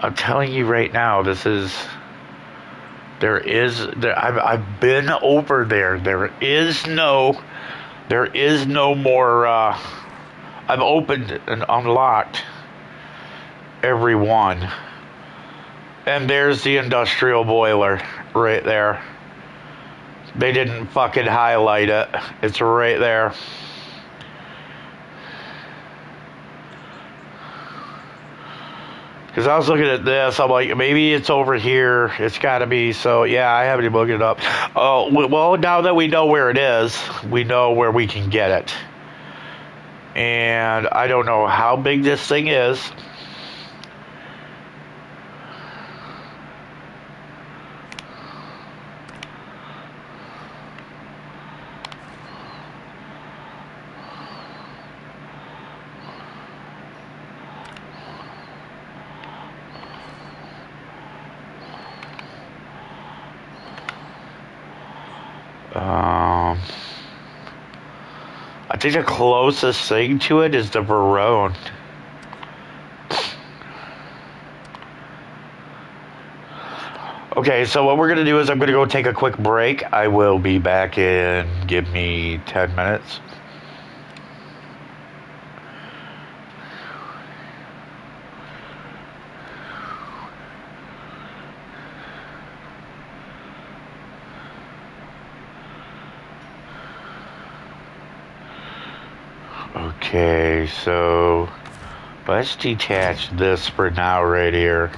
I'm telling you right now, I've been over there. There is no more. I've opened and unlocked every one, and there's the industrial boiler right there. They didn't fucking highlight it. It's right there. Because I was looking at this, I'm like, maybe it's over here. It's got to be. So, yeah, I haven't even looked it up. Oh, well, now that we know where it is, we know where we can get it. And I don't know how big this thing is. I think the closest thing to it is the Verone. Okay, so what we're going to do is I'm going to go take a quick break. I will be back in, give me 10 minutes. Okay, so let's detach this for now right here.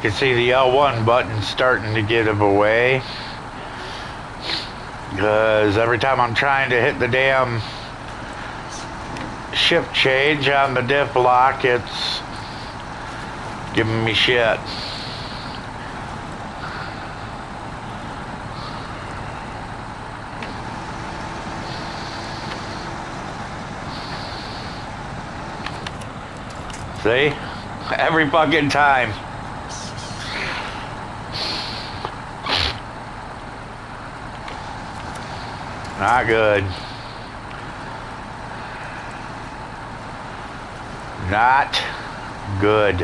can see the L1 button starting to give away. Because every time I'm trying to hit the damn shift change on the diff lock, it's giving me shit. See? Every fucking time. Not good. Not good.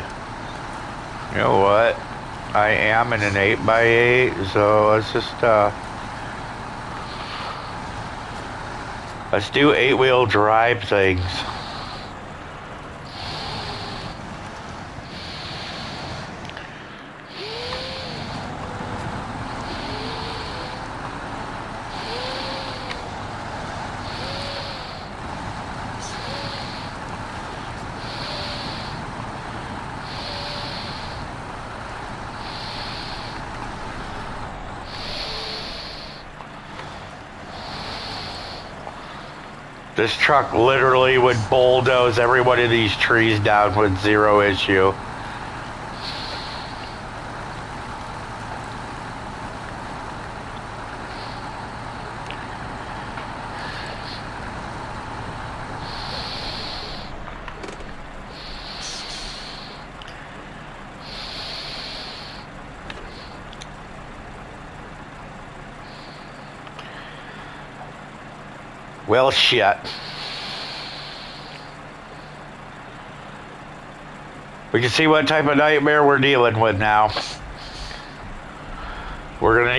You know what? I am in an 8x8, so let's do 8-wheel drive things. This truck literally would bulldoze every one of these trees down with zero issue. Well, shit. We can see what type of nightmare we're dealing with now. We're gonna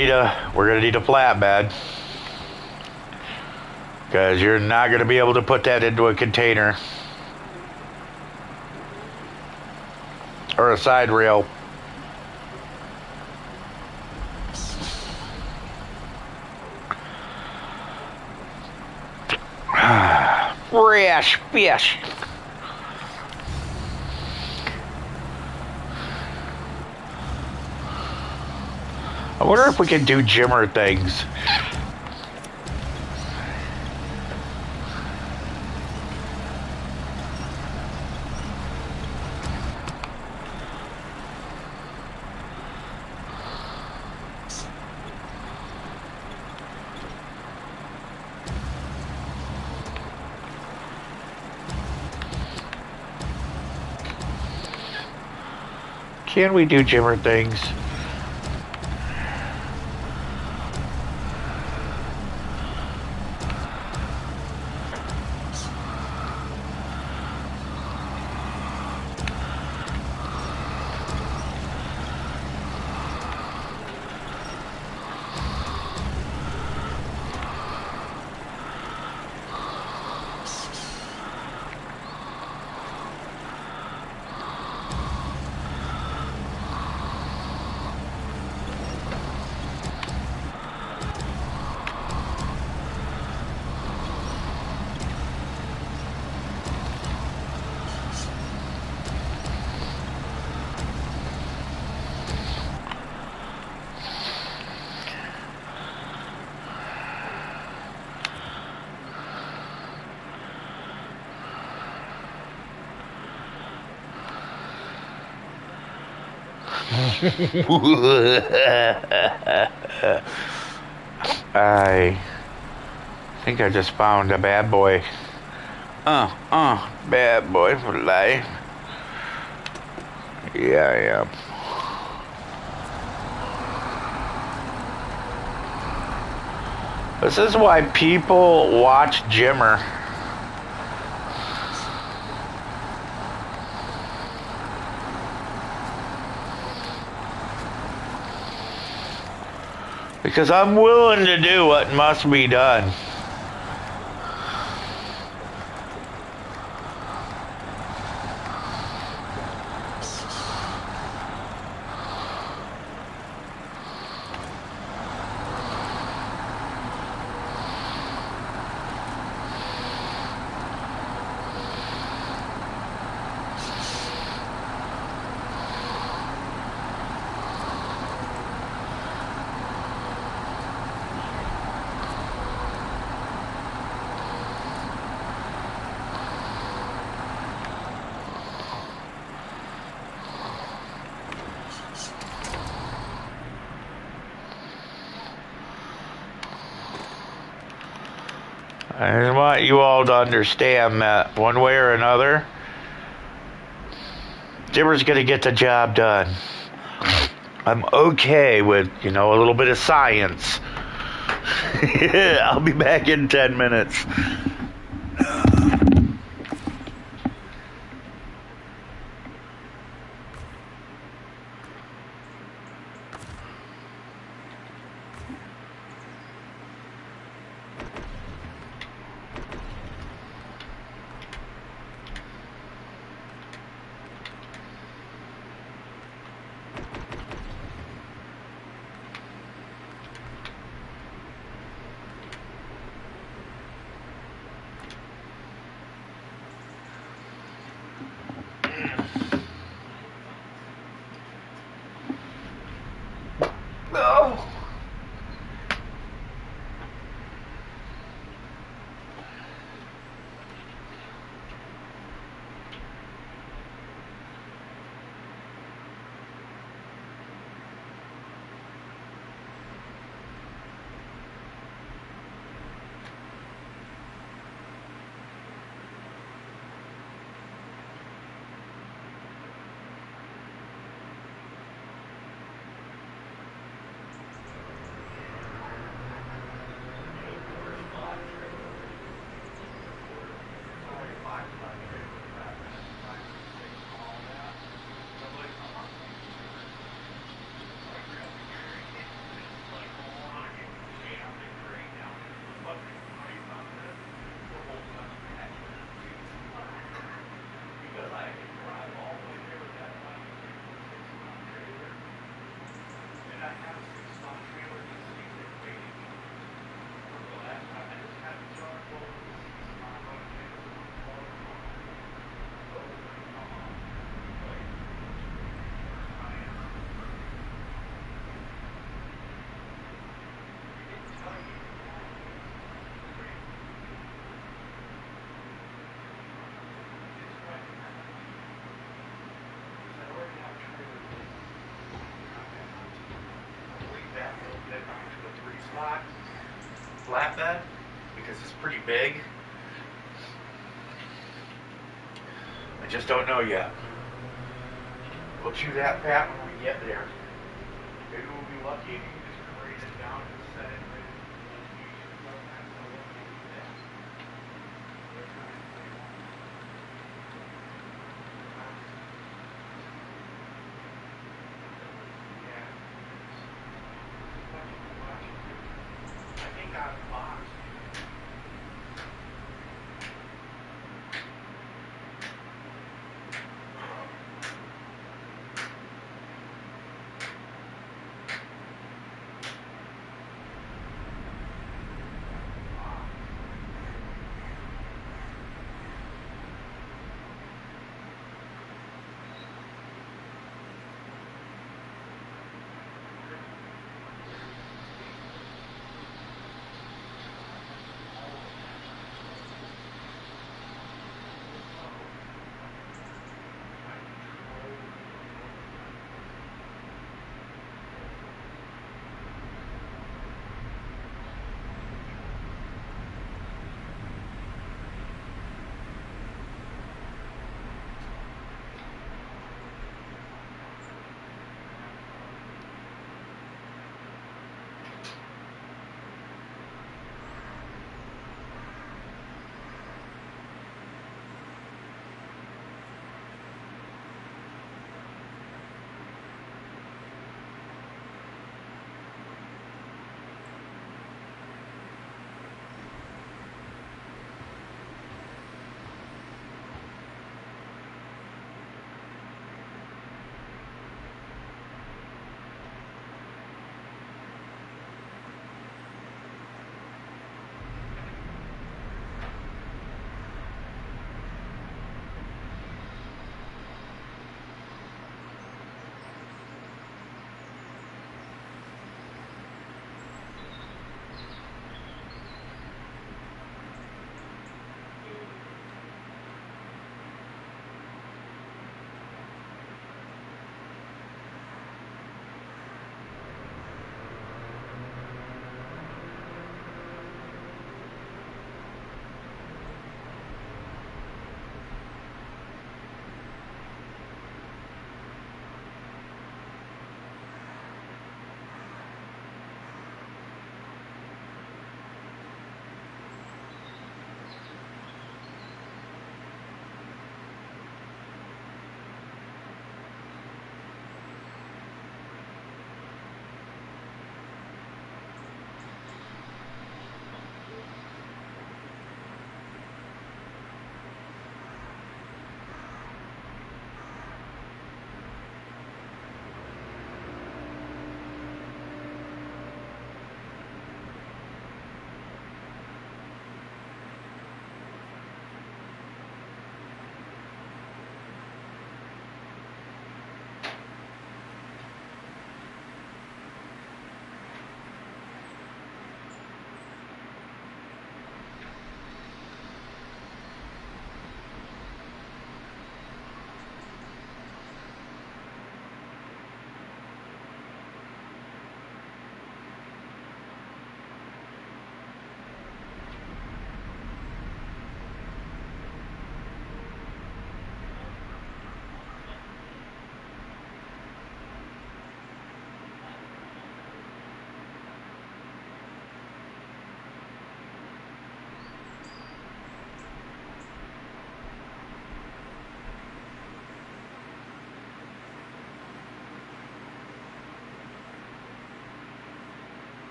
need a flatbed, because you're not gonna be able to put that into a container or a side rail. Fresh fish. I wonder if we can do Jimmer things. Can we do Jimmer things? I think I just found a bad boy. Bad boy for life. Yeah, I am. This is why people watch Jimmer. Because I'm willing to do what must be done. I want you all to understand that one way or another, Dimmer's gonna get the job done. I'm okay with, a little bit of science. I'll be back in 10 minutes. Oh. Flatbed, because it's pretty big. I just don't know yet. We'll chew that fat when we get there. Maybe we'll be lucky and you can just raise it down and set it right in the I think out of the box.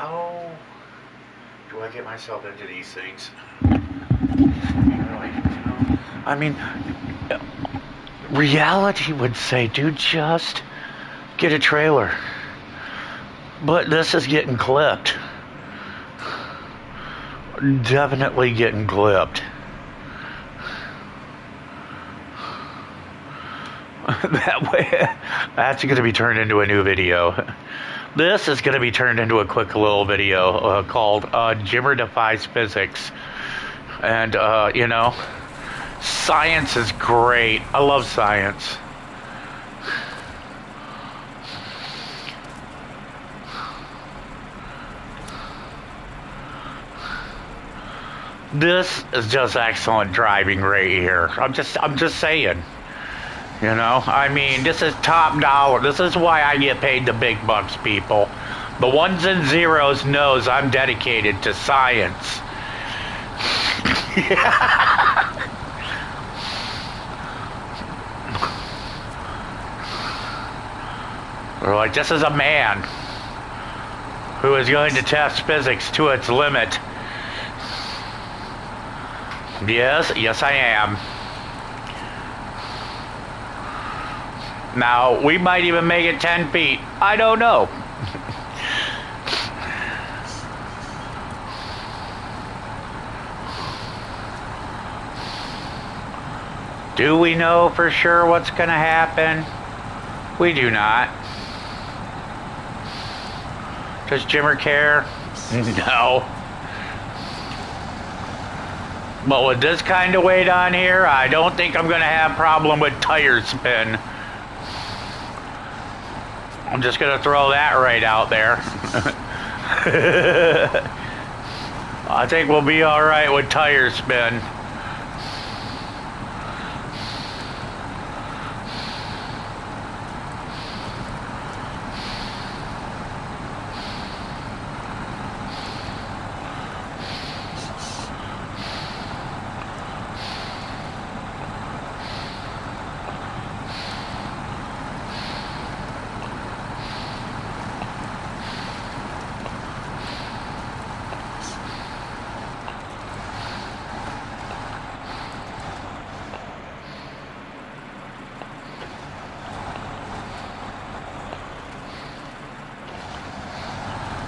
how do I get myself into these things? Really, I mean, reality would say, dude, just get a trailer. But this is getting clipped. Definitely getting clipped. That way, that's going to be turned into a new video. This is going to be turned into a quick little video called Jimmer Defies Physics. And, you know, science is great. I love science. This is just excellent driving right here. I'm just saying. You know, I mean, this is top dollar. This is why I get paid the big bucks, people. The ones and zeros knows I'm dedicated to science. We're like, this is a man who is going to test physics to its limit. Yes, I am. Now, we might even make it 10 feet. I don't know. Do we know for sure what's going to happen? We do not. Does Jimmer care? No. But with this kind of weight on here, I don't think I'm going to have a problem with tire spin. I'm just going to throw that right out there. I think we'll be all right with tire spin.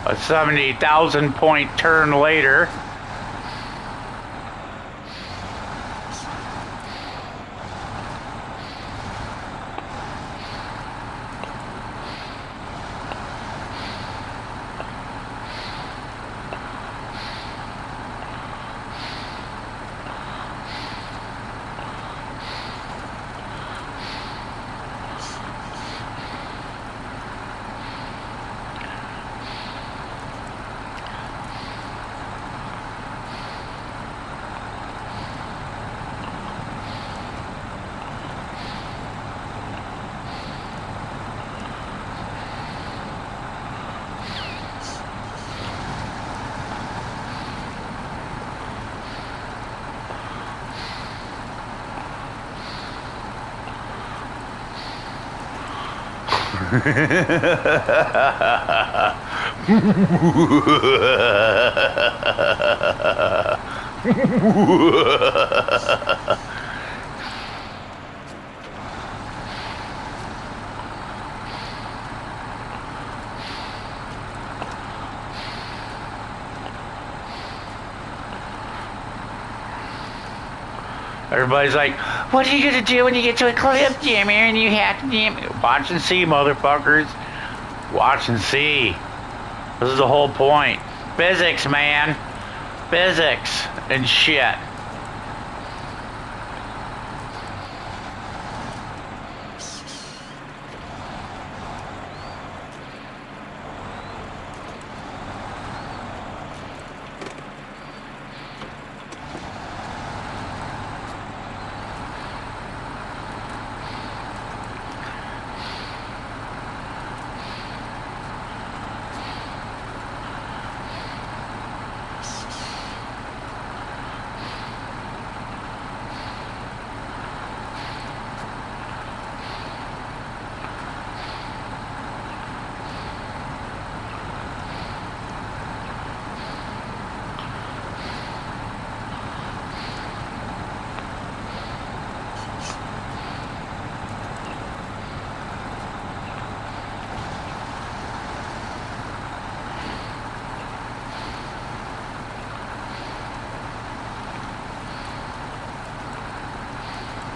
A 70,000 point turn later. Everybody's like, what are you gonna do when you get to a cliff, Jimmy? And you have to watch and see, motherfuckers. Watch and see. This is the whole point. Physics, man. Physics and shit.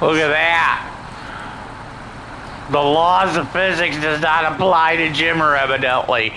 Look at that. The laws of physics does not apply to Jimmer, evidently.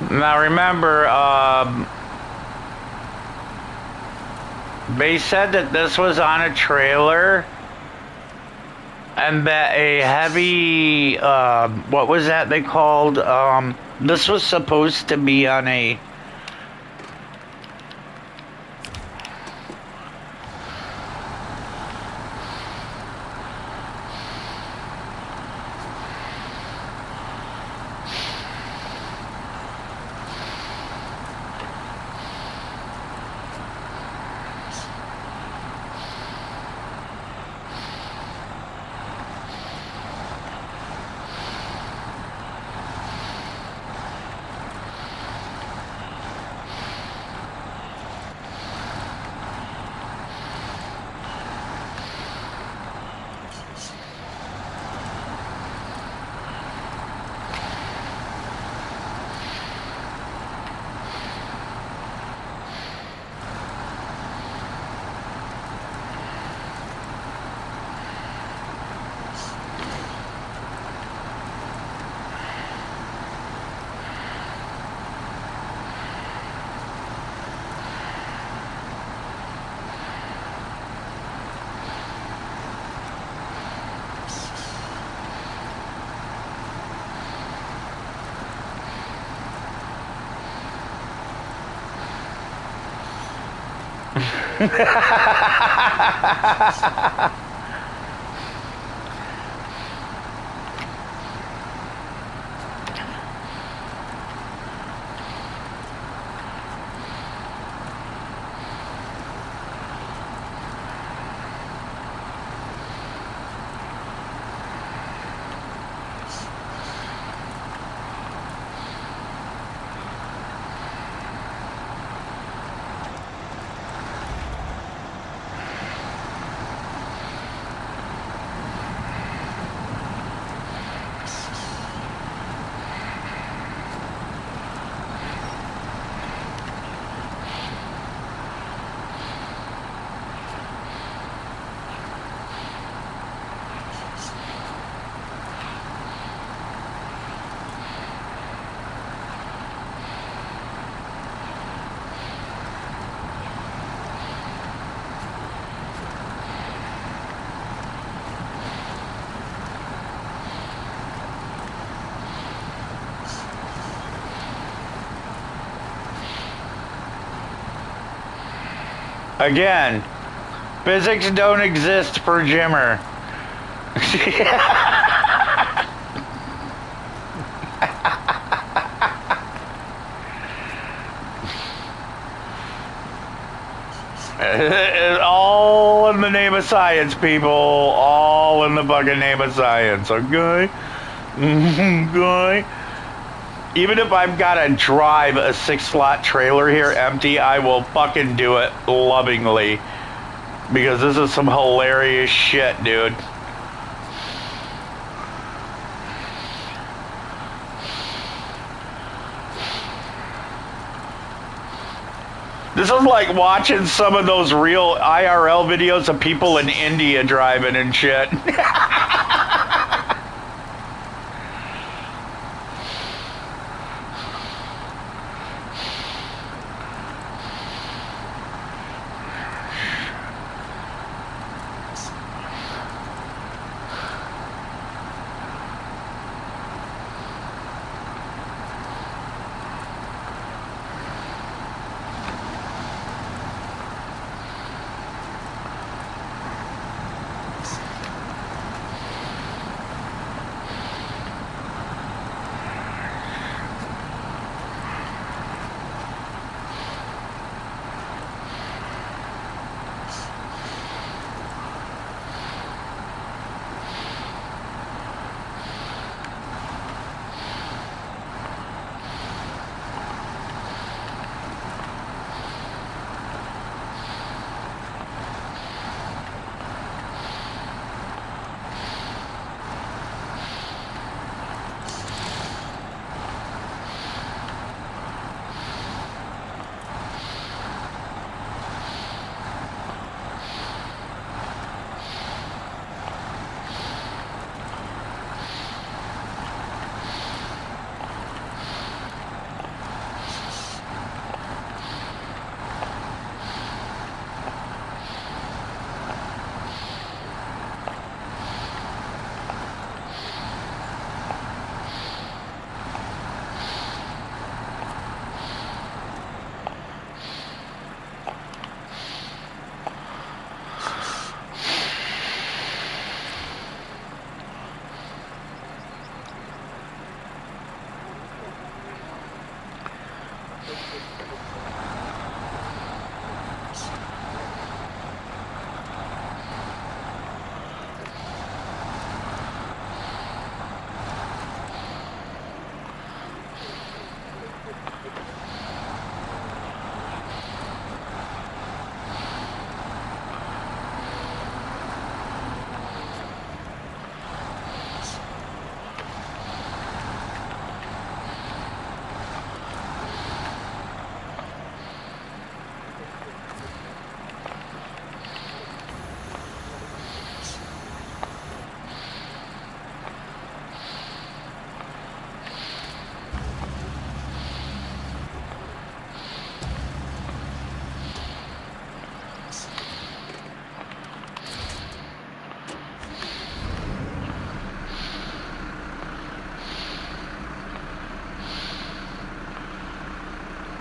Now remember, they said that this was on a trailer and that a heavy, what was that they called? This was supposed to be on a... Again, physics don't exist for Jimmer. It's all in the name of science, people. All in the fucking name of science, okay? Okay? Even if I've got to drive a 6-slot trailer here empty, I will fucking do it lovingly. Because this is some hilarious shit, dude. This is like watching some of those real IRL videos of people in India driving and shit.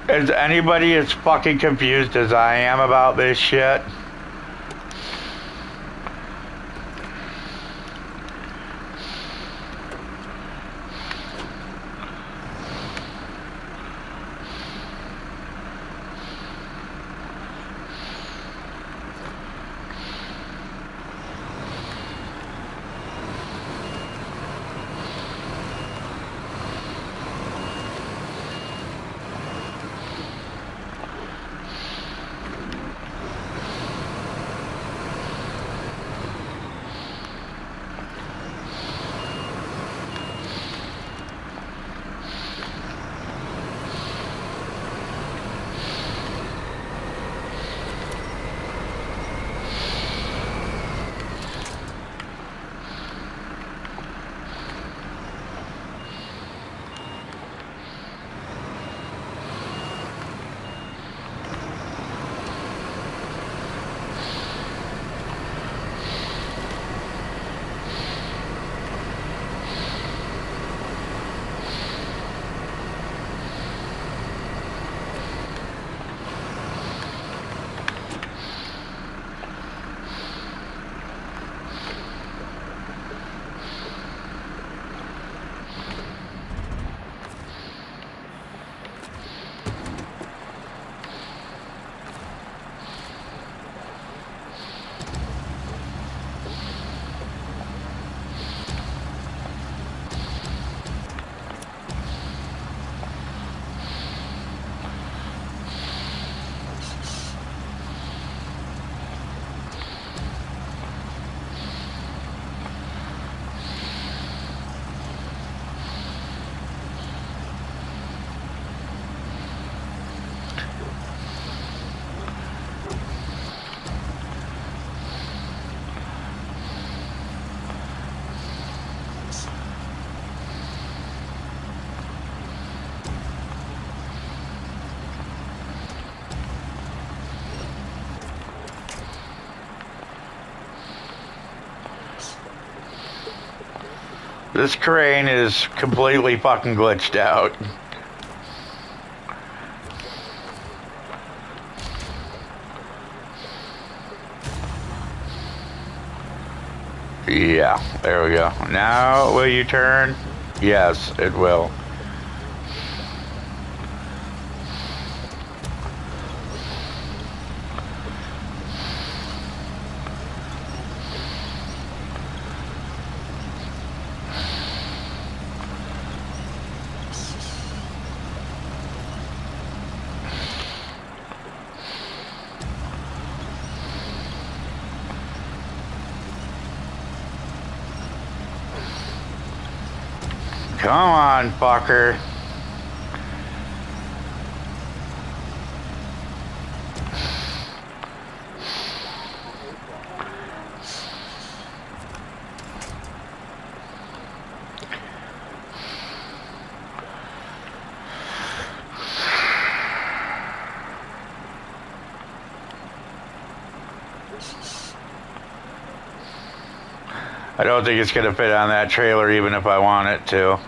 Is anybody as fucking confused as I am about this shit? This crane is completely fucking glitched out. Yeah, there we go. Now, will you turn? Yes, it will. Come on, fucker. I don't think it's gonna fit on that trailer even if I want it to.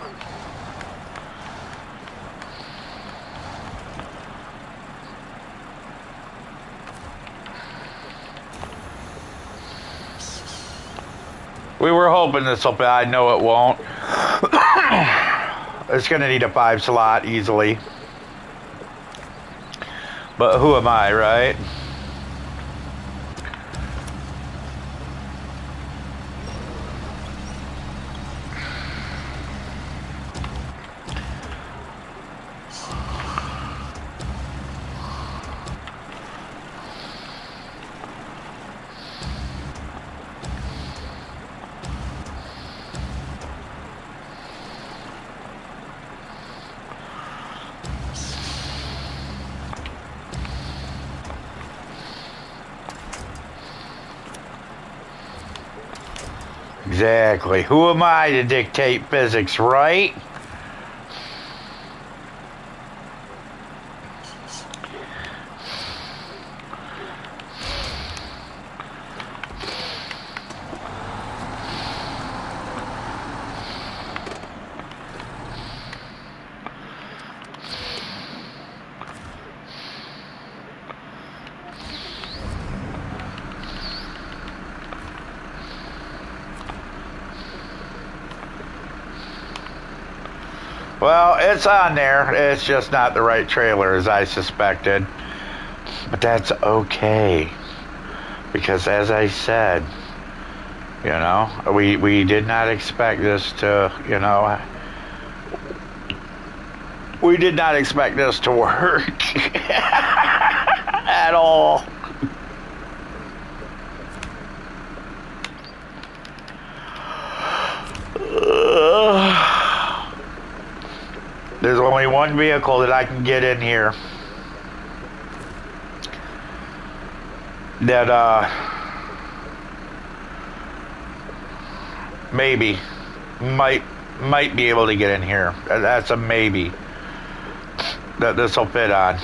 We were hoping this will fit. I know it won't. It's gonna need a 5 slot easily. But who am I, right? Exactly. Who am I to dictate physics, right? Well, it's on there. It's just not the right trailer as I suspected. But that's okay. Because as I said, you know, we did not expect this to, you know, we did not expect this to work at all. There's only one vehicle that I can get in here that maybe might be able to get in here. That's a maybe that this will fit on.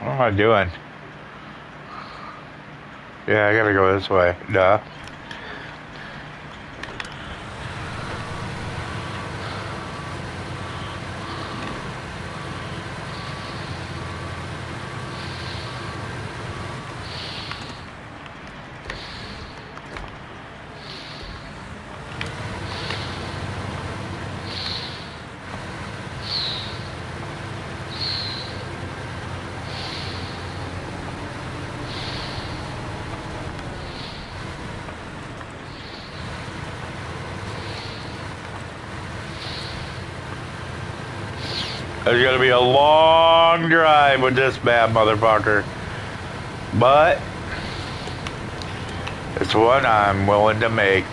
What am I doing? Yeah, I gotta go this way. Duh. It's gonna be a long drive with this bad motherfucker. But it's one I'm willing to make.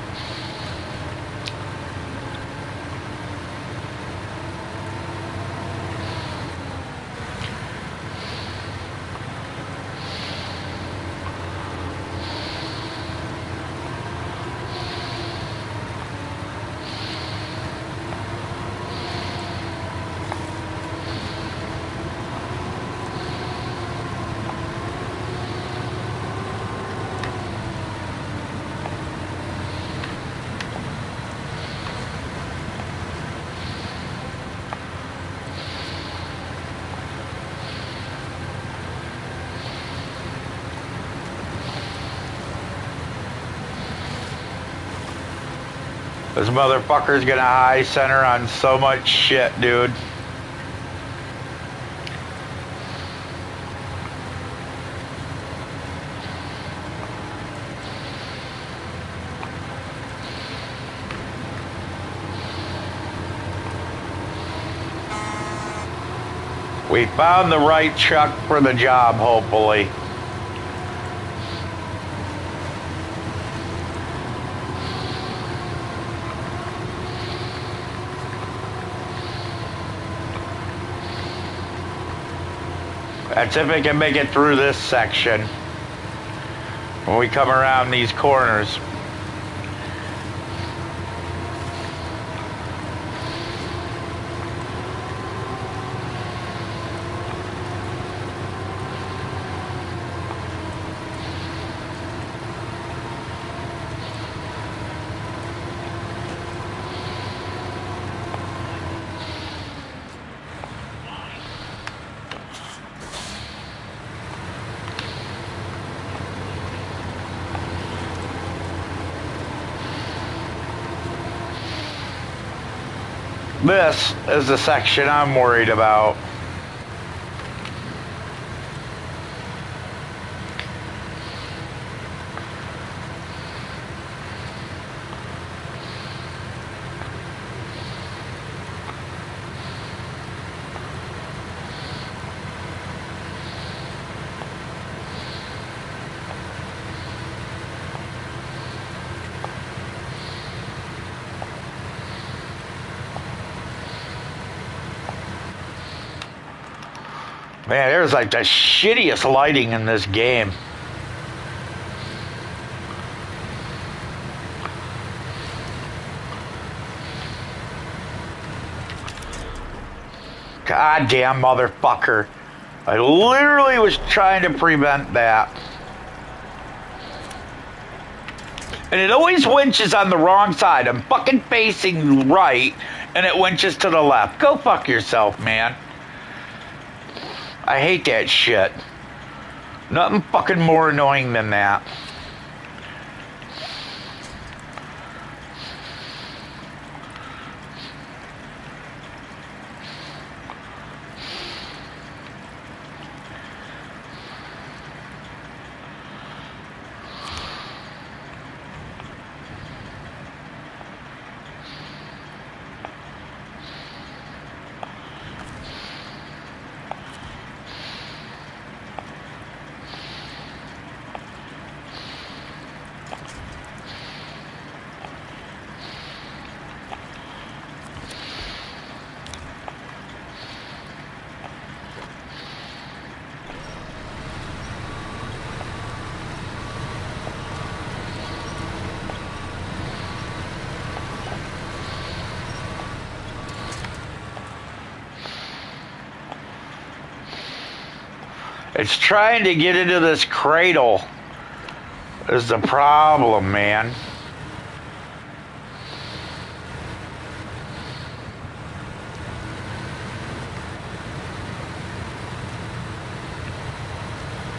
This motherfucker's gonna high center on so much shit, dude. We found the right truck for the job, hopefully. That's if it can make it through this section when we come around these corners. This is the section I'm worried about. Man, there's like the shittiest lighting in this game. Goddamn motherfucker. I literally was trying to prevent that. And it always winches on the wrong side. I'm fucking facing right, and it winches to the left. Go fuck yourself, man. I hate that shit. Nothing fucking more annoying than that. It's trying to get into this cradle is the problem, man.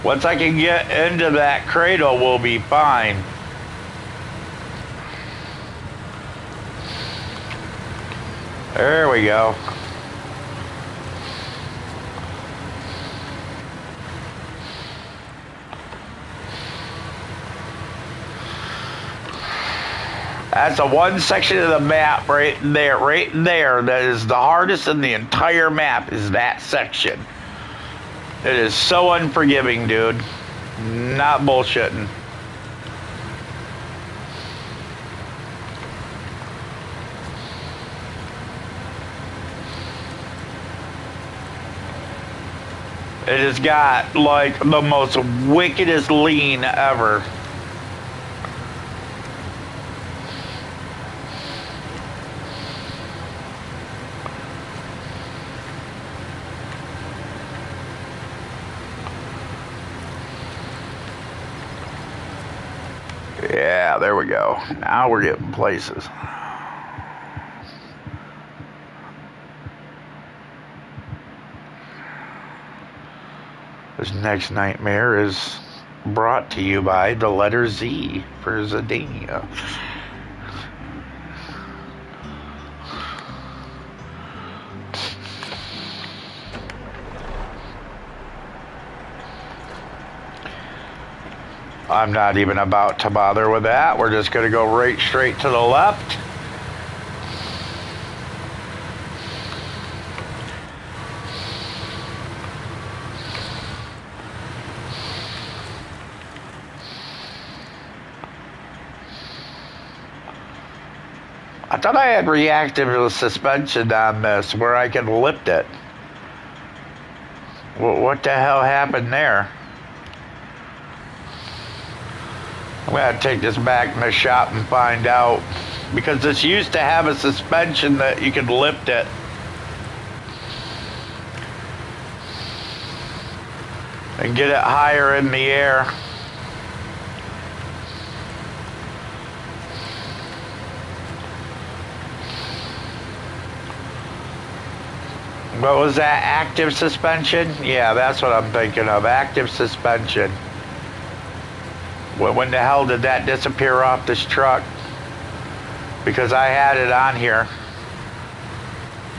Once I can get into that cradle, we'll be fine. There we go. That's the one section of the map right there, that is the hardest in the entire map, is that section. It is so unforgiving, dude. Not bullshitting. It has got like the most wickedest lean ever. Yeah, there we go. Now we're getting places. This next nightmare is brought to you by the letter Z for Zidania. I'm not even about to bother with that. We're just going to go right straight to the left. I thought I had reactive suspension on this where I could lift it. What the hell happened there? I'm going to take this back in the shop and find out. Because this used to have a suspension that you could lift it. And get it higher in the air. What was that? Active suspension? Yeah, that's what I'm thinking of. Active suspension. When the hell did that disappear off this truck? Because I had it on here.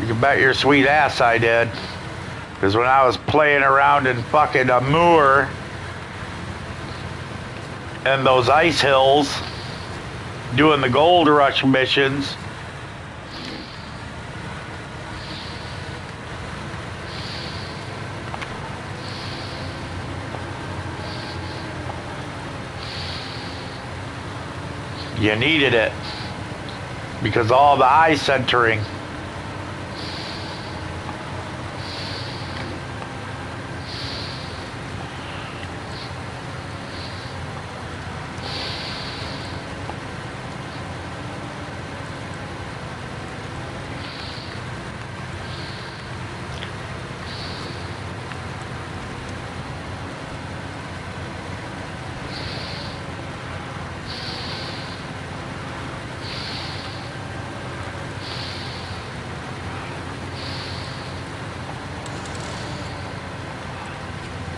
You can bet your sweet ass I did. Because when I was playing around in fucking a moor and those ice hills doing the gold rush missions, you needed it because all the eye centering.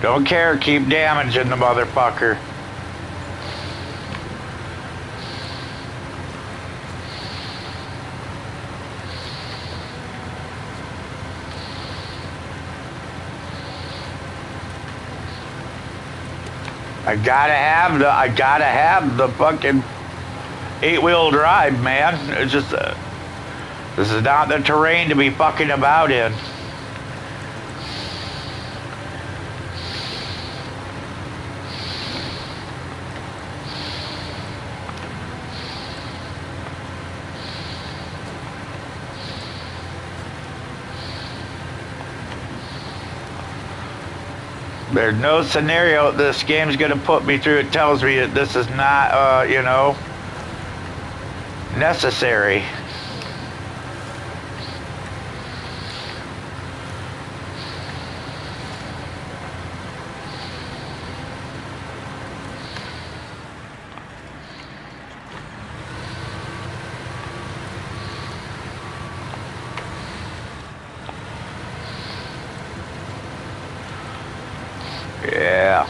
Don't care, keep damaging the motherfucker. I gotta have the fucking 8-wheel drive, man. It's just, this is not the terrain to be fucking about in. There's no scenario this game's gonna put me through. It tells me that this is not, you know, necessary. Yeah.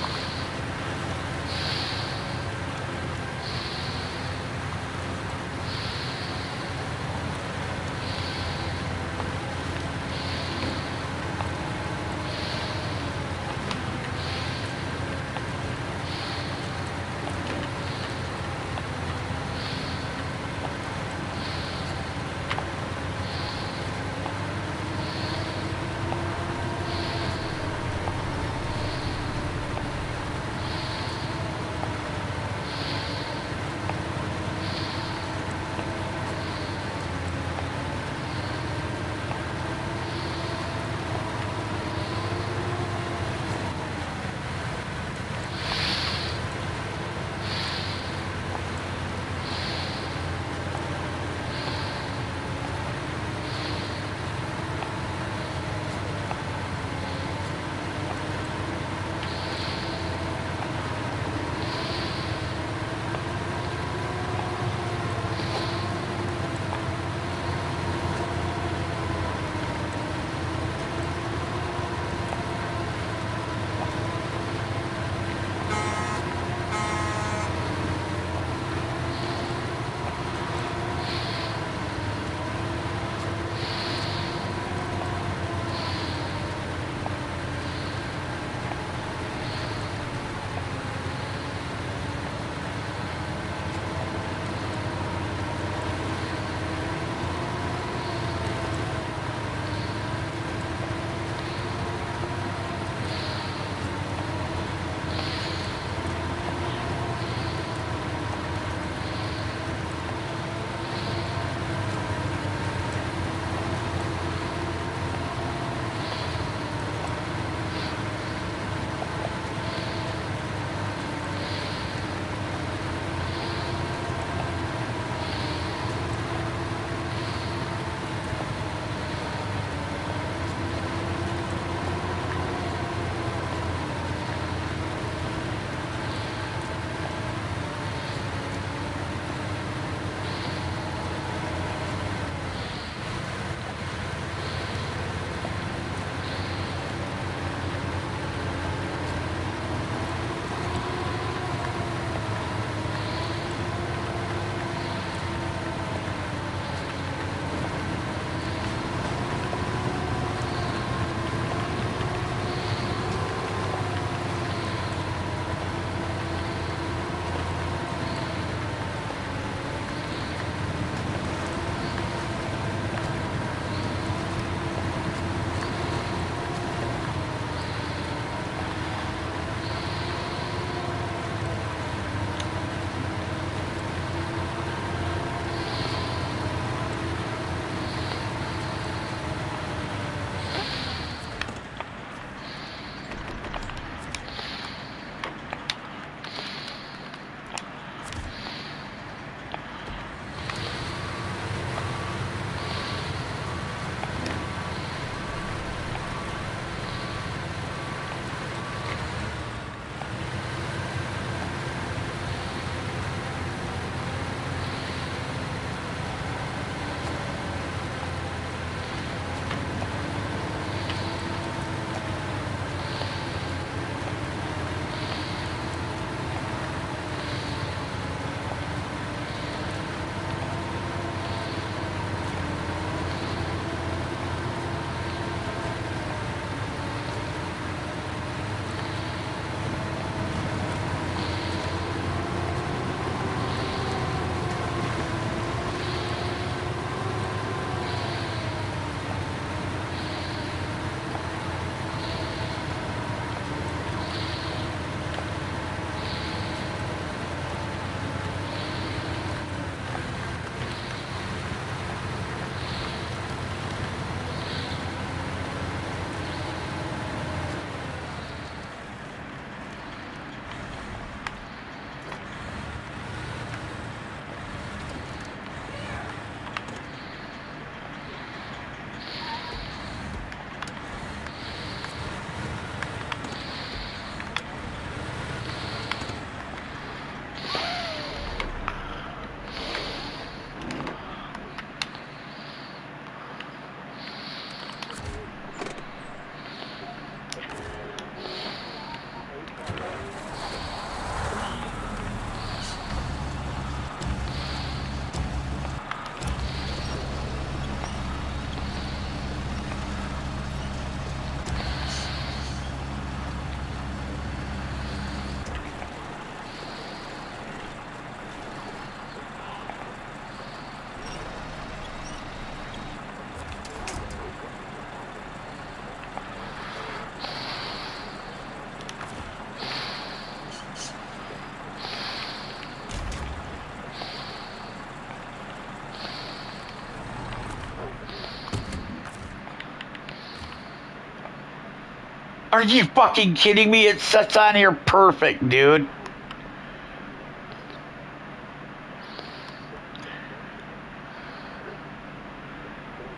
Are you fucking kidding me? It sets on here perfect, dude.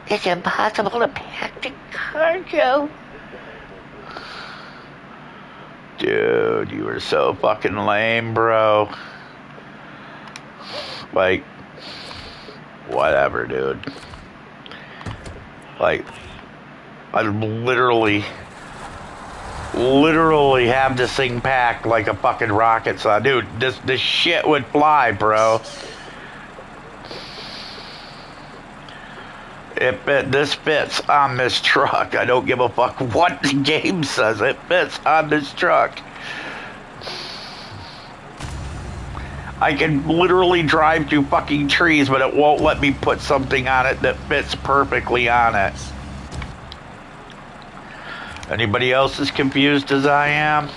It's impossible to pack the cargo. Dude, you were so fucking lame, bro. Like, whatever, dude. Like, I literally have this thing packed like a fucking rocket. So, dude, this shit would fly, bro. This fits on this truck. I don't give a fuck what the game says. It fits on this truck. I can literally drive through fucking trees, but it won't let me put something on it that fits perfectly on it. Anybody else as confused as I am?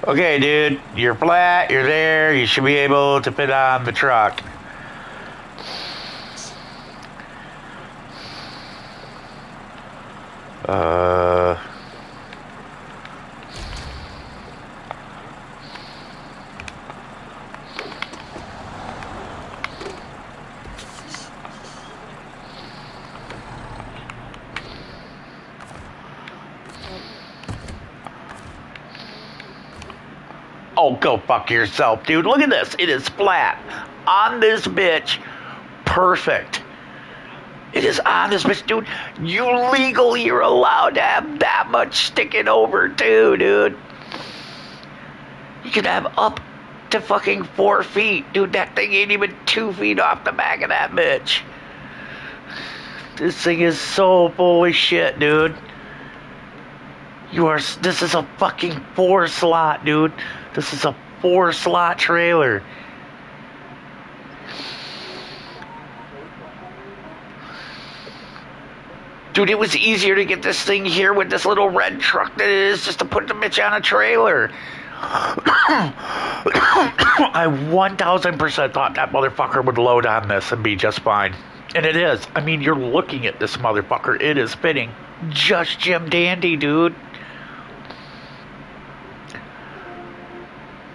Okay, dude, you're flat, you're there, you should be able to fit on the truck. Oh, go fuck yourself, dude. Look at this. It is flat. On this bitch. Perfect. It is on this bitch, dude. You legally are allowed to have that much sticking over, too, dude. You can have up to fucking 4 feet. Dude, that thing ain't even 2 feet off the back of that bitch. This thing is so full of shit, dude. This is a fucking 4-slot, dude. This is a 4-slot trailer. Dude, it was easier to get this thing here with this little red truck than it is just to put the bitch on a trailer. I 1000% thought that motherfucker would load on this and be just fine. And it is. I mean, you're looking at this motherfucker. It is fitting. Just Jim Dandy, dude.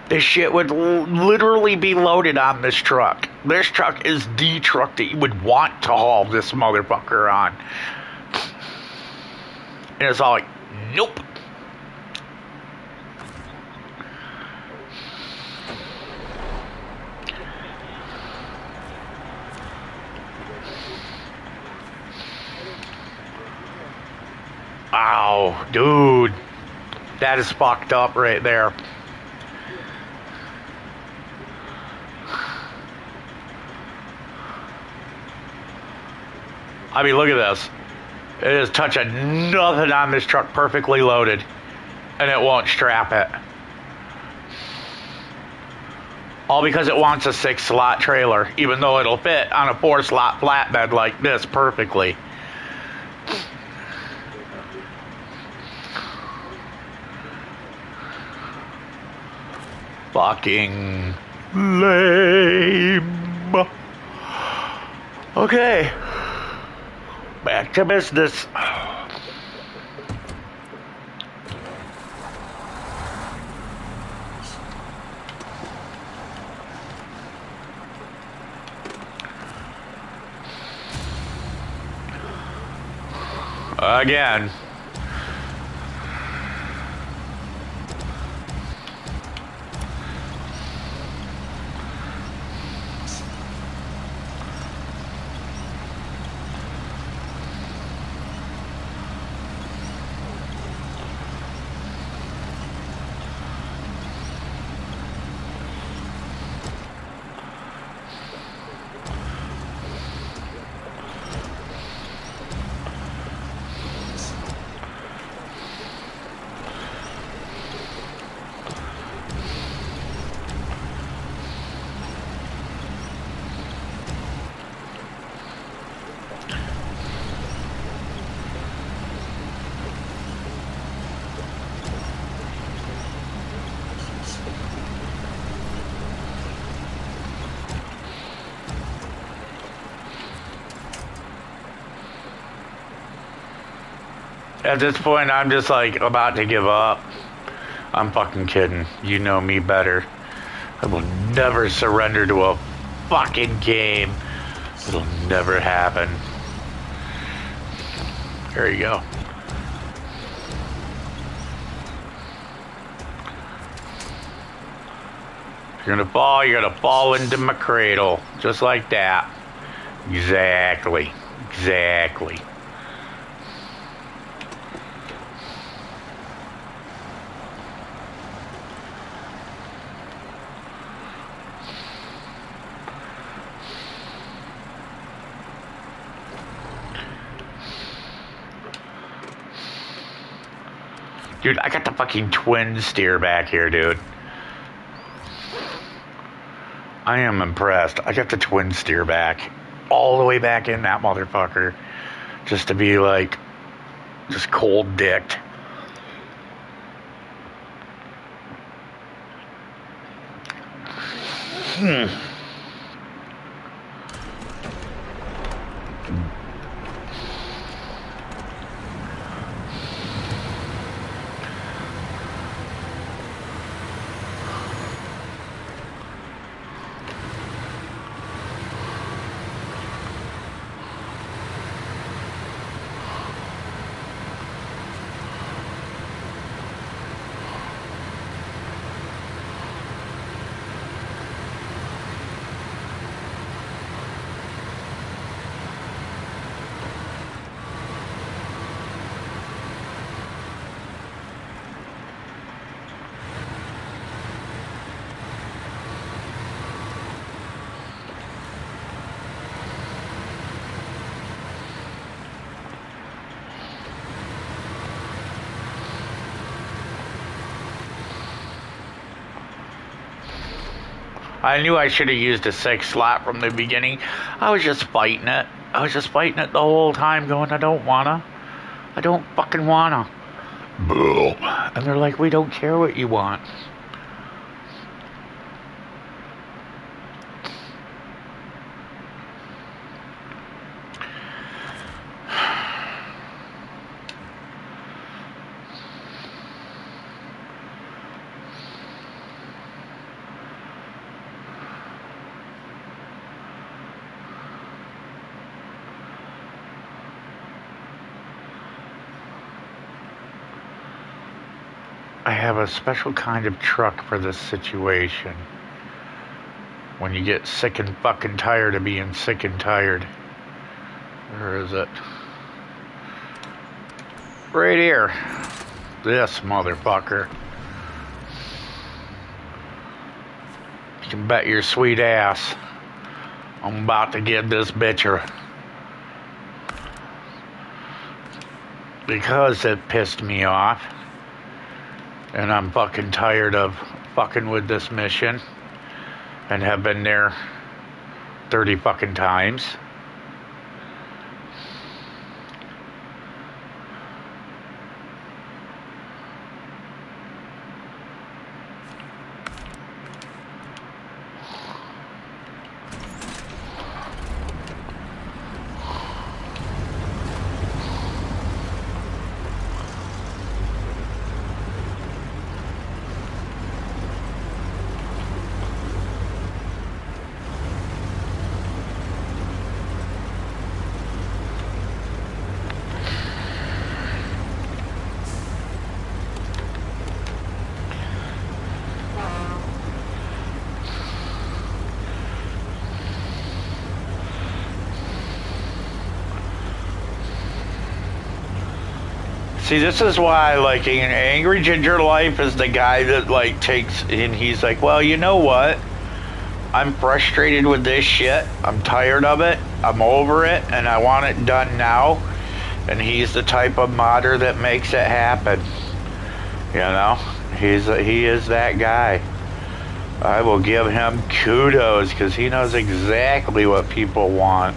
This shit would literally be loaded on this truck. This truck is the truck that you would want to haul this motherfucker on. And it's all like, nope. Ow, dude. That is fucked up right there. I mean, look at this. It is touching nothing on this truck, perfectly loaded. And it won't strap it. All because it wants a 6-slot trailer, even though it'll fit on a 4-slot flatbed like this perfectly. Fucking lame. Okay. Back to business. Again. At this point, I'm just like about to give up. I'm fucking kidding. You know me better. I will never surrender to a fucking game. It'll never happen. There you go. You're gonna fall into my cradle. Just like that. Exactly. Exactly. Dude, I got the fucking twin steer back here, dude. I am impressed. I got the twin steer back. All the way back in that motherfucker. Just to be like, just cold dicked. I knew I should have used a 6 slot from the beginning. I was just fighting it. I was just fighting it the whole time going, I don't wanna. I don't fucking wanna. And they're like, we don't care what you want. I have a special kind of truck for this situation. When you get sick and fucking tired of being sick and tired. Where is it? Right here. This motherfucker. You can bet your sweet ass I'm about to give this bitcher. Because it pissed me off. And I'm fucking tired of fucking with this mission. And have been there 30 fucking times. See, this is why, like, an Angry Ginger Life is the guy that, like, takes, and he's like, well, you know what? I'm frustrated with this shit. I'm tired of it. I'm over it, and I want it done now. And he's the type of modder that makes it happen. You know? He is that guy. I will give him kudos, because he knows exactly what people want.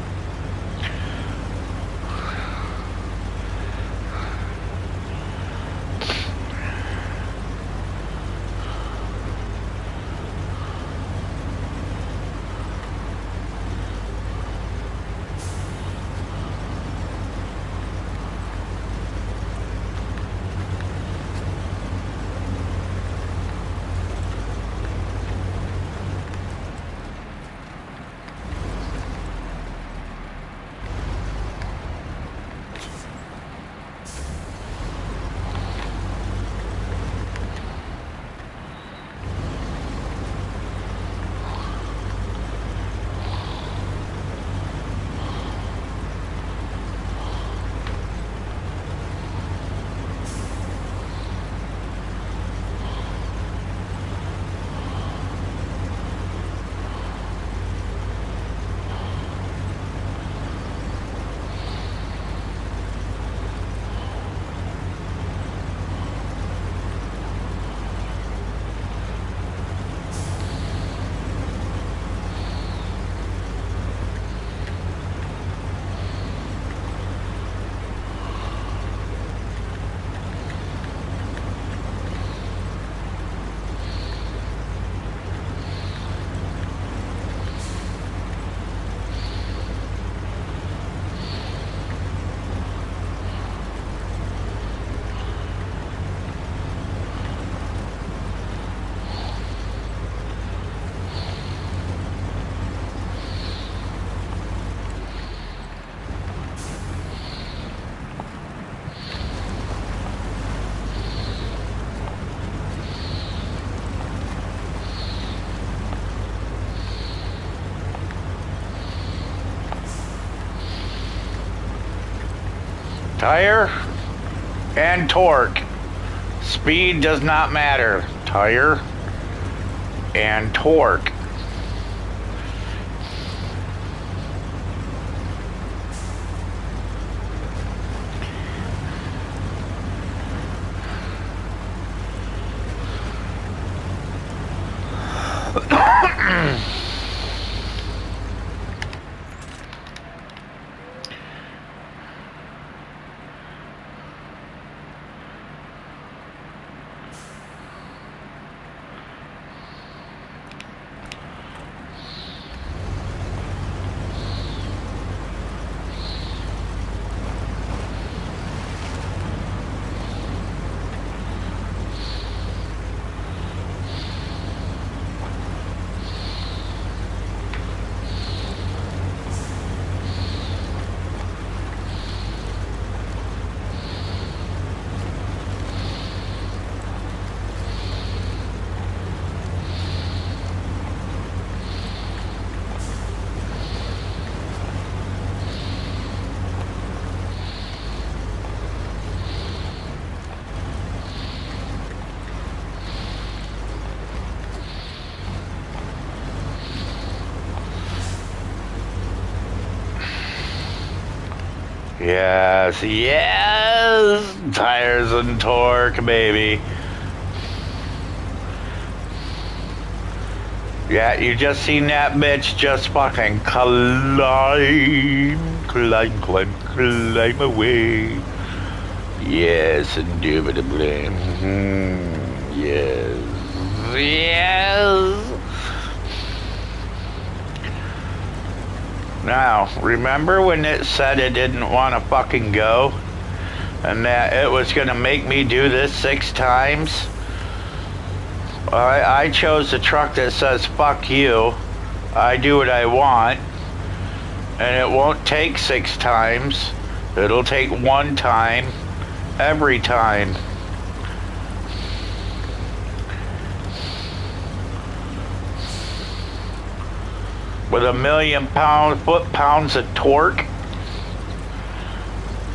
Tire and torque. Speed does not matter. Tire and torque. Yes, yes! Tires and torque, baby. Yeah, you just seen that bitch just fucking climb away. Yes, indubitably. Yes, yes. Now, remember when it said it didn't want to fucking go? And that it was going to make me do this 6 times? I chose the truck that says, fuck you. I do what I want. And it won't take 6 times. It'll take 1 time. Every time. With 1,000,000 foot-pounds of torque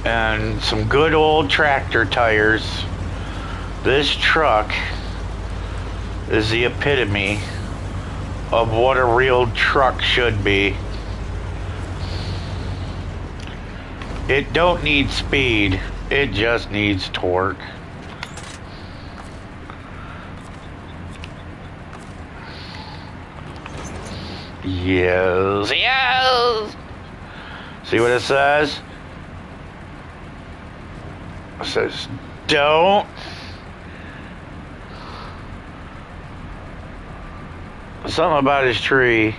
and some good old tractor tires, this truck is the epitome of what a real truck should be. It don't need speed, it just needs torque. Yes, yes. See what it says? It says, don't something about his tree.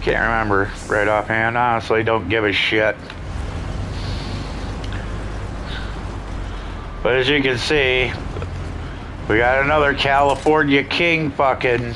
Can't remember right offhand. Honestly, don't give a shit. But as you can see, we got another California King fucking.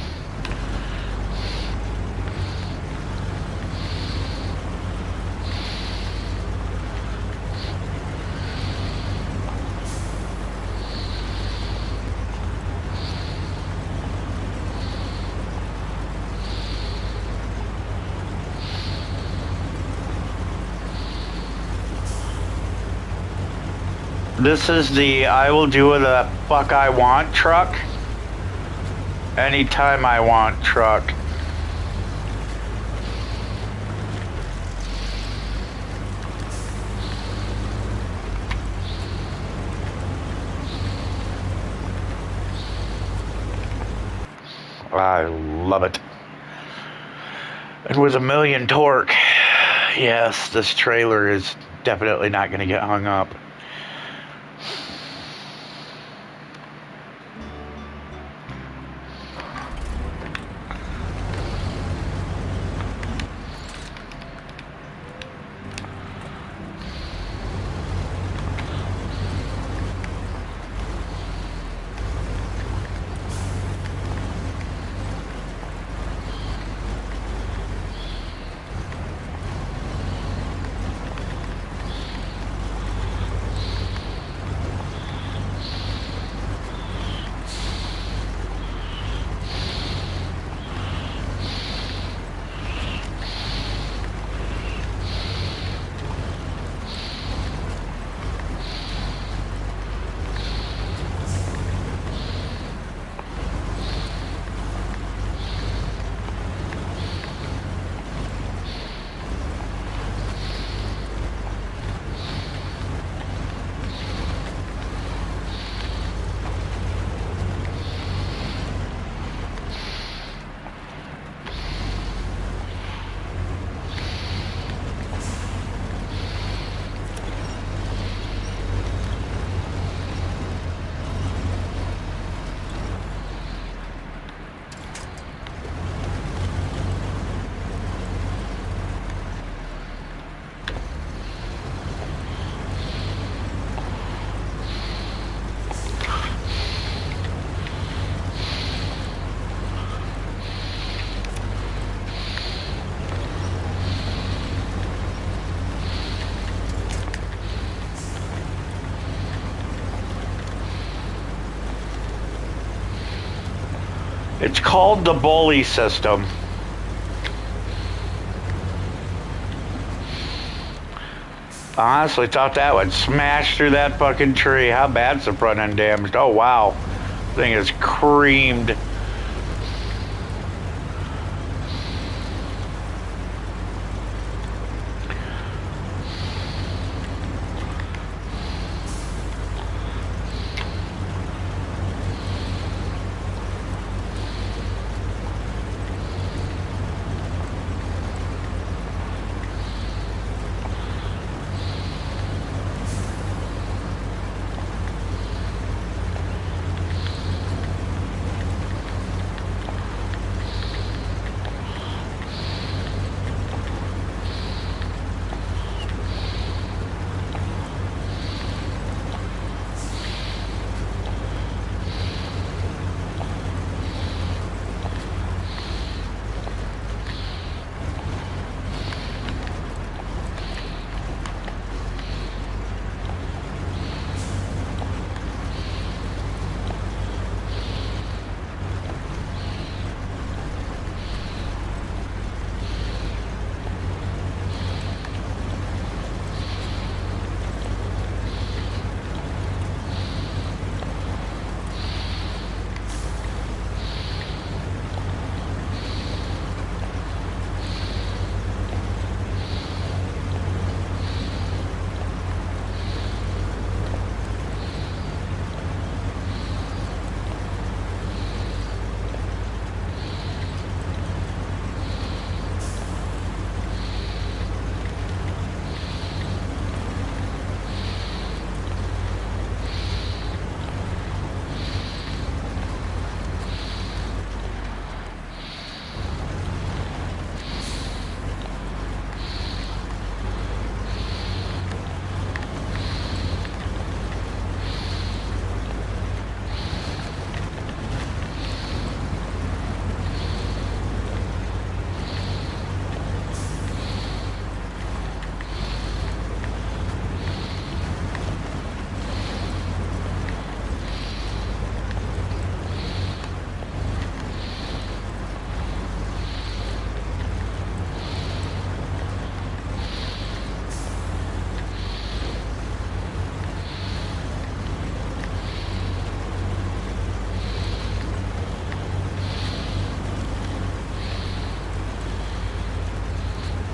This is the I will do what the fuck I want truck. Anytime I want truck. I love it. And with 1,000,000 torque, yes, this trailer is definitely not going to get hung up. It's called the bully system. I honestly thought that would smash through that fucking tree. How bad's the front end damaged? Oh wow. Thing is creamed.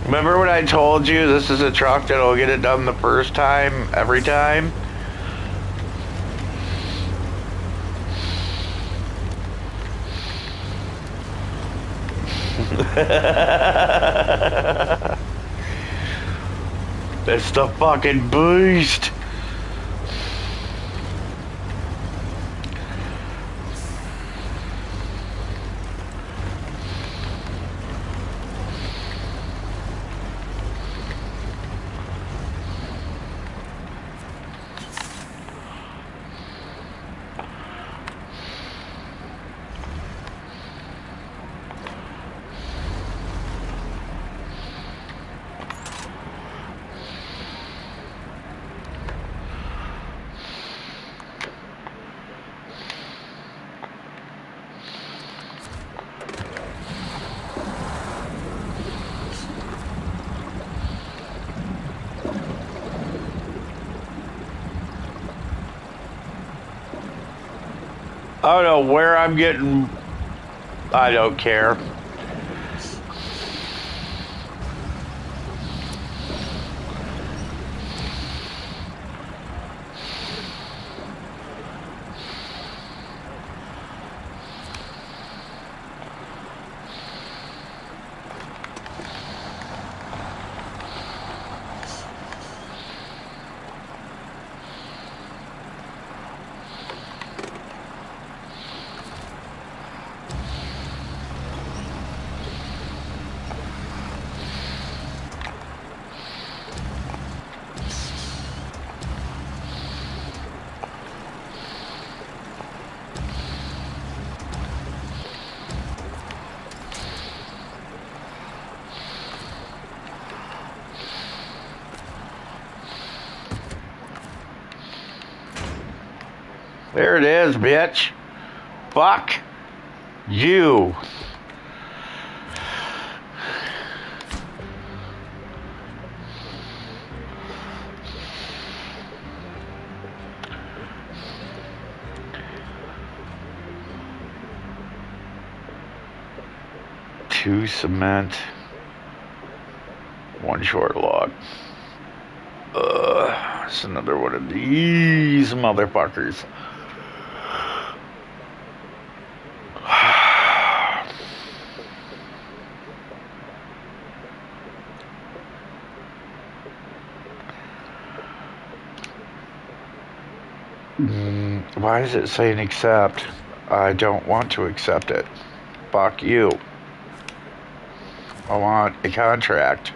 Remember when I told you this is a truck that'll get it done the first time, every time? It's the fucking beast. I don't know where I'm getting. I don't care. There it is, bitch. Fuck. You. Two cement. One short log. It's another one of these motherfuckers. Why is it saying accept? I don't want to accept it. Fuck you. I want a contract.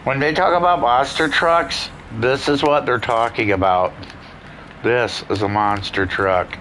When they talk about monster trucks, this is what they're talking about. This is a monster truck.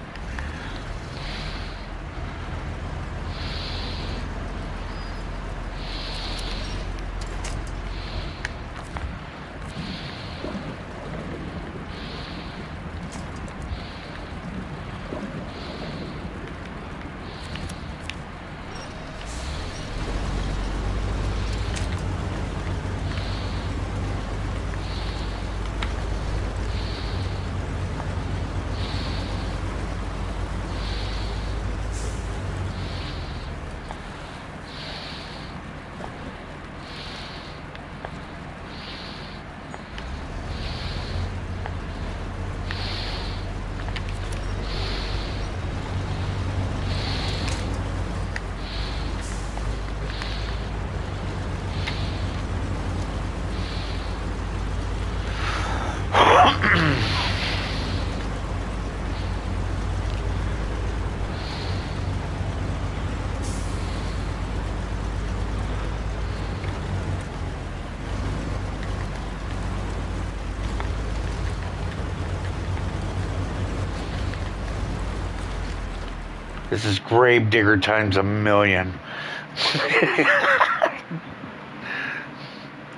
This is Gravedigger times a million.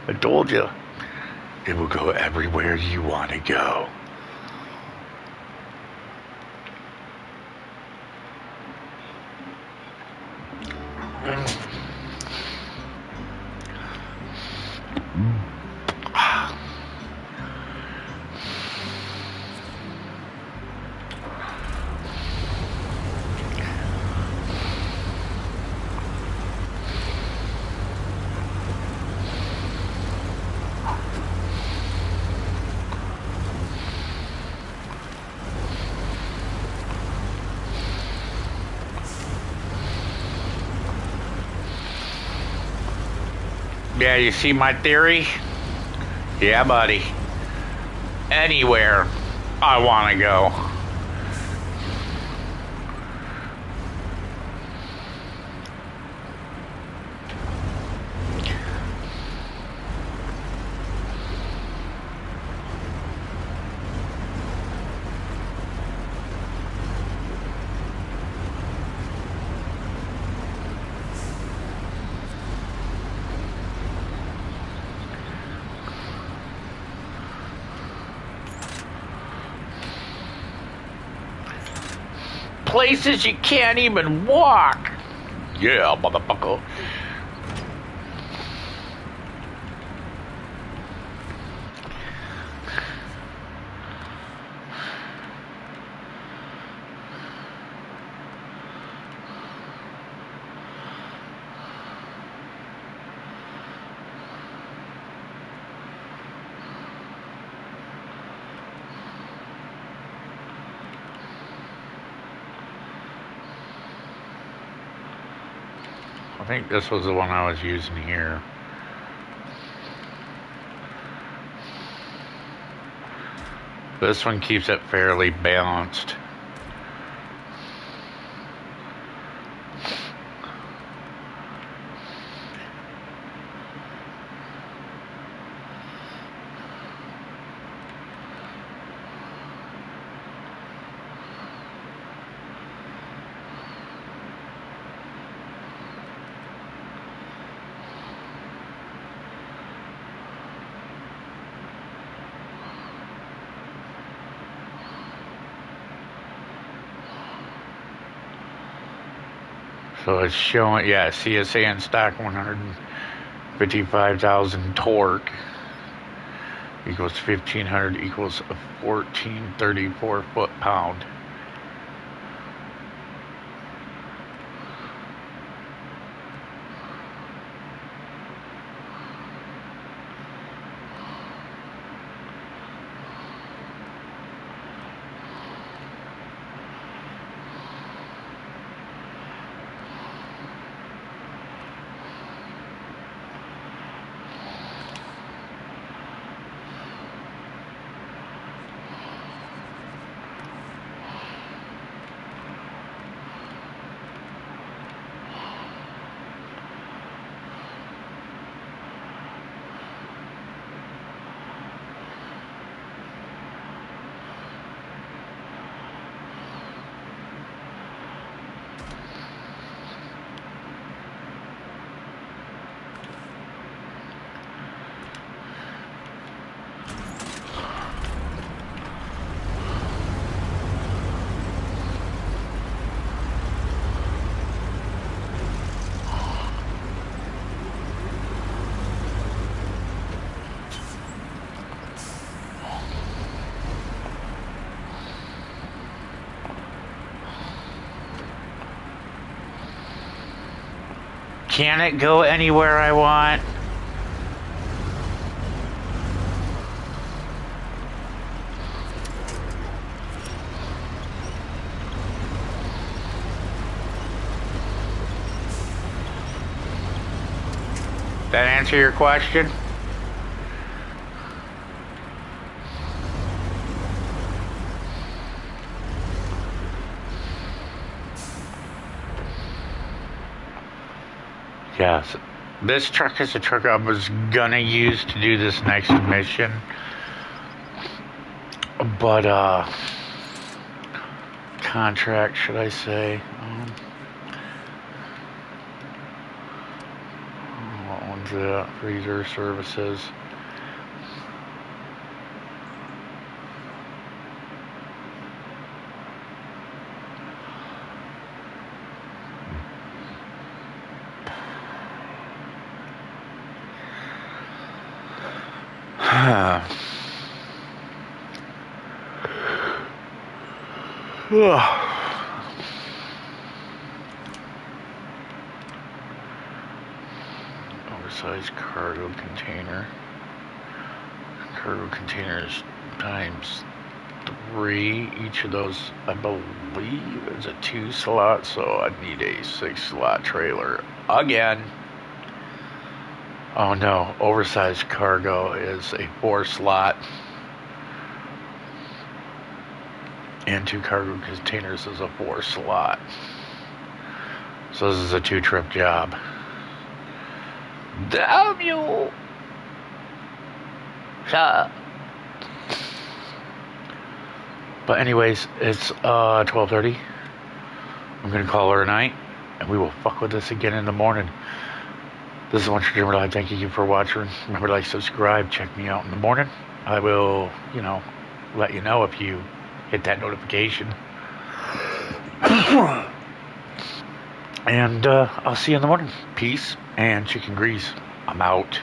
I told you. It will go everywhere you want to go. Yeah, you see my theory? Yeah, buddy. Anywhere I want to go. Places you can't even walk. Yeah, motherfucker. I think this was the one I was using here. This one keeps it fairly balanced. So it's showing, yeah, CSA in stock 155,000 torque equals 1,500 equals a 1434 foot-pound. Can it go anywhere I want? That answer your question? Yes. This truck is the truck I was gonna use to do this next mission. But, contract, should I say? What one's that? Freezer services. Oversized cargo container. Cargo containers times 3. Each of those, I believe, is a 2 slot, so I'd need a 6 slot trailer again. Oh no, oversized cargo is a 4 slot. And 2 cargo containers is a 4 slot. So this is a 2 trip job. Damn you! Shut up. But anyways, it's 12:30. I'm gonna call her a night, and we will fuck with this again in the morning. This is One True Dreamer. Thank you for watching. Remember to like, subscribe, check me out in the morning. I will, let you know if you hit that notification. And I'll see you in the morning. Peace and chicken grease. I'm out.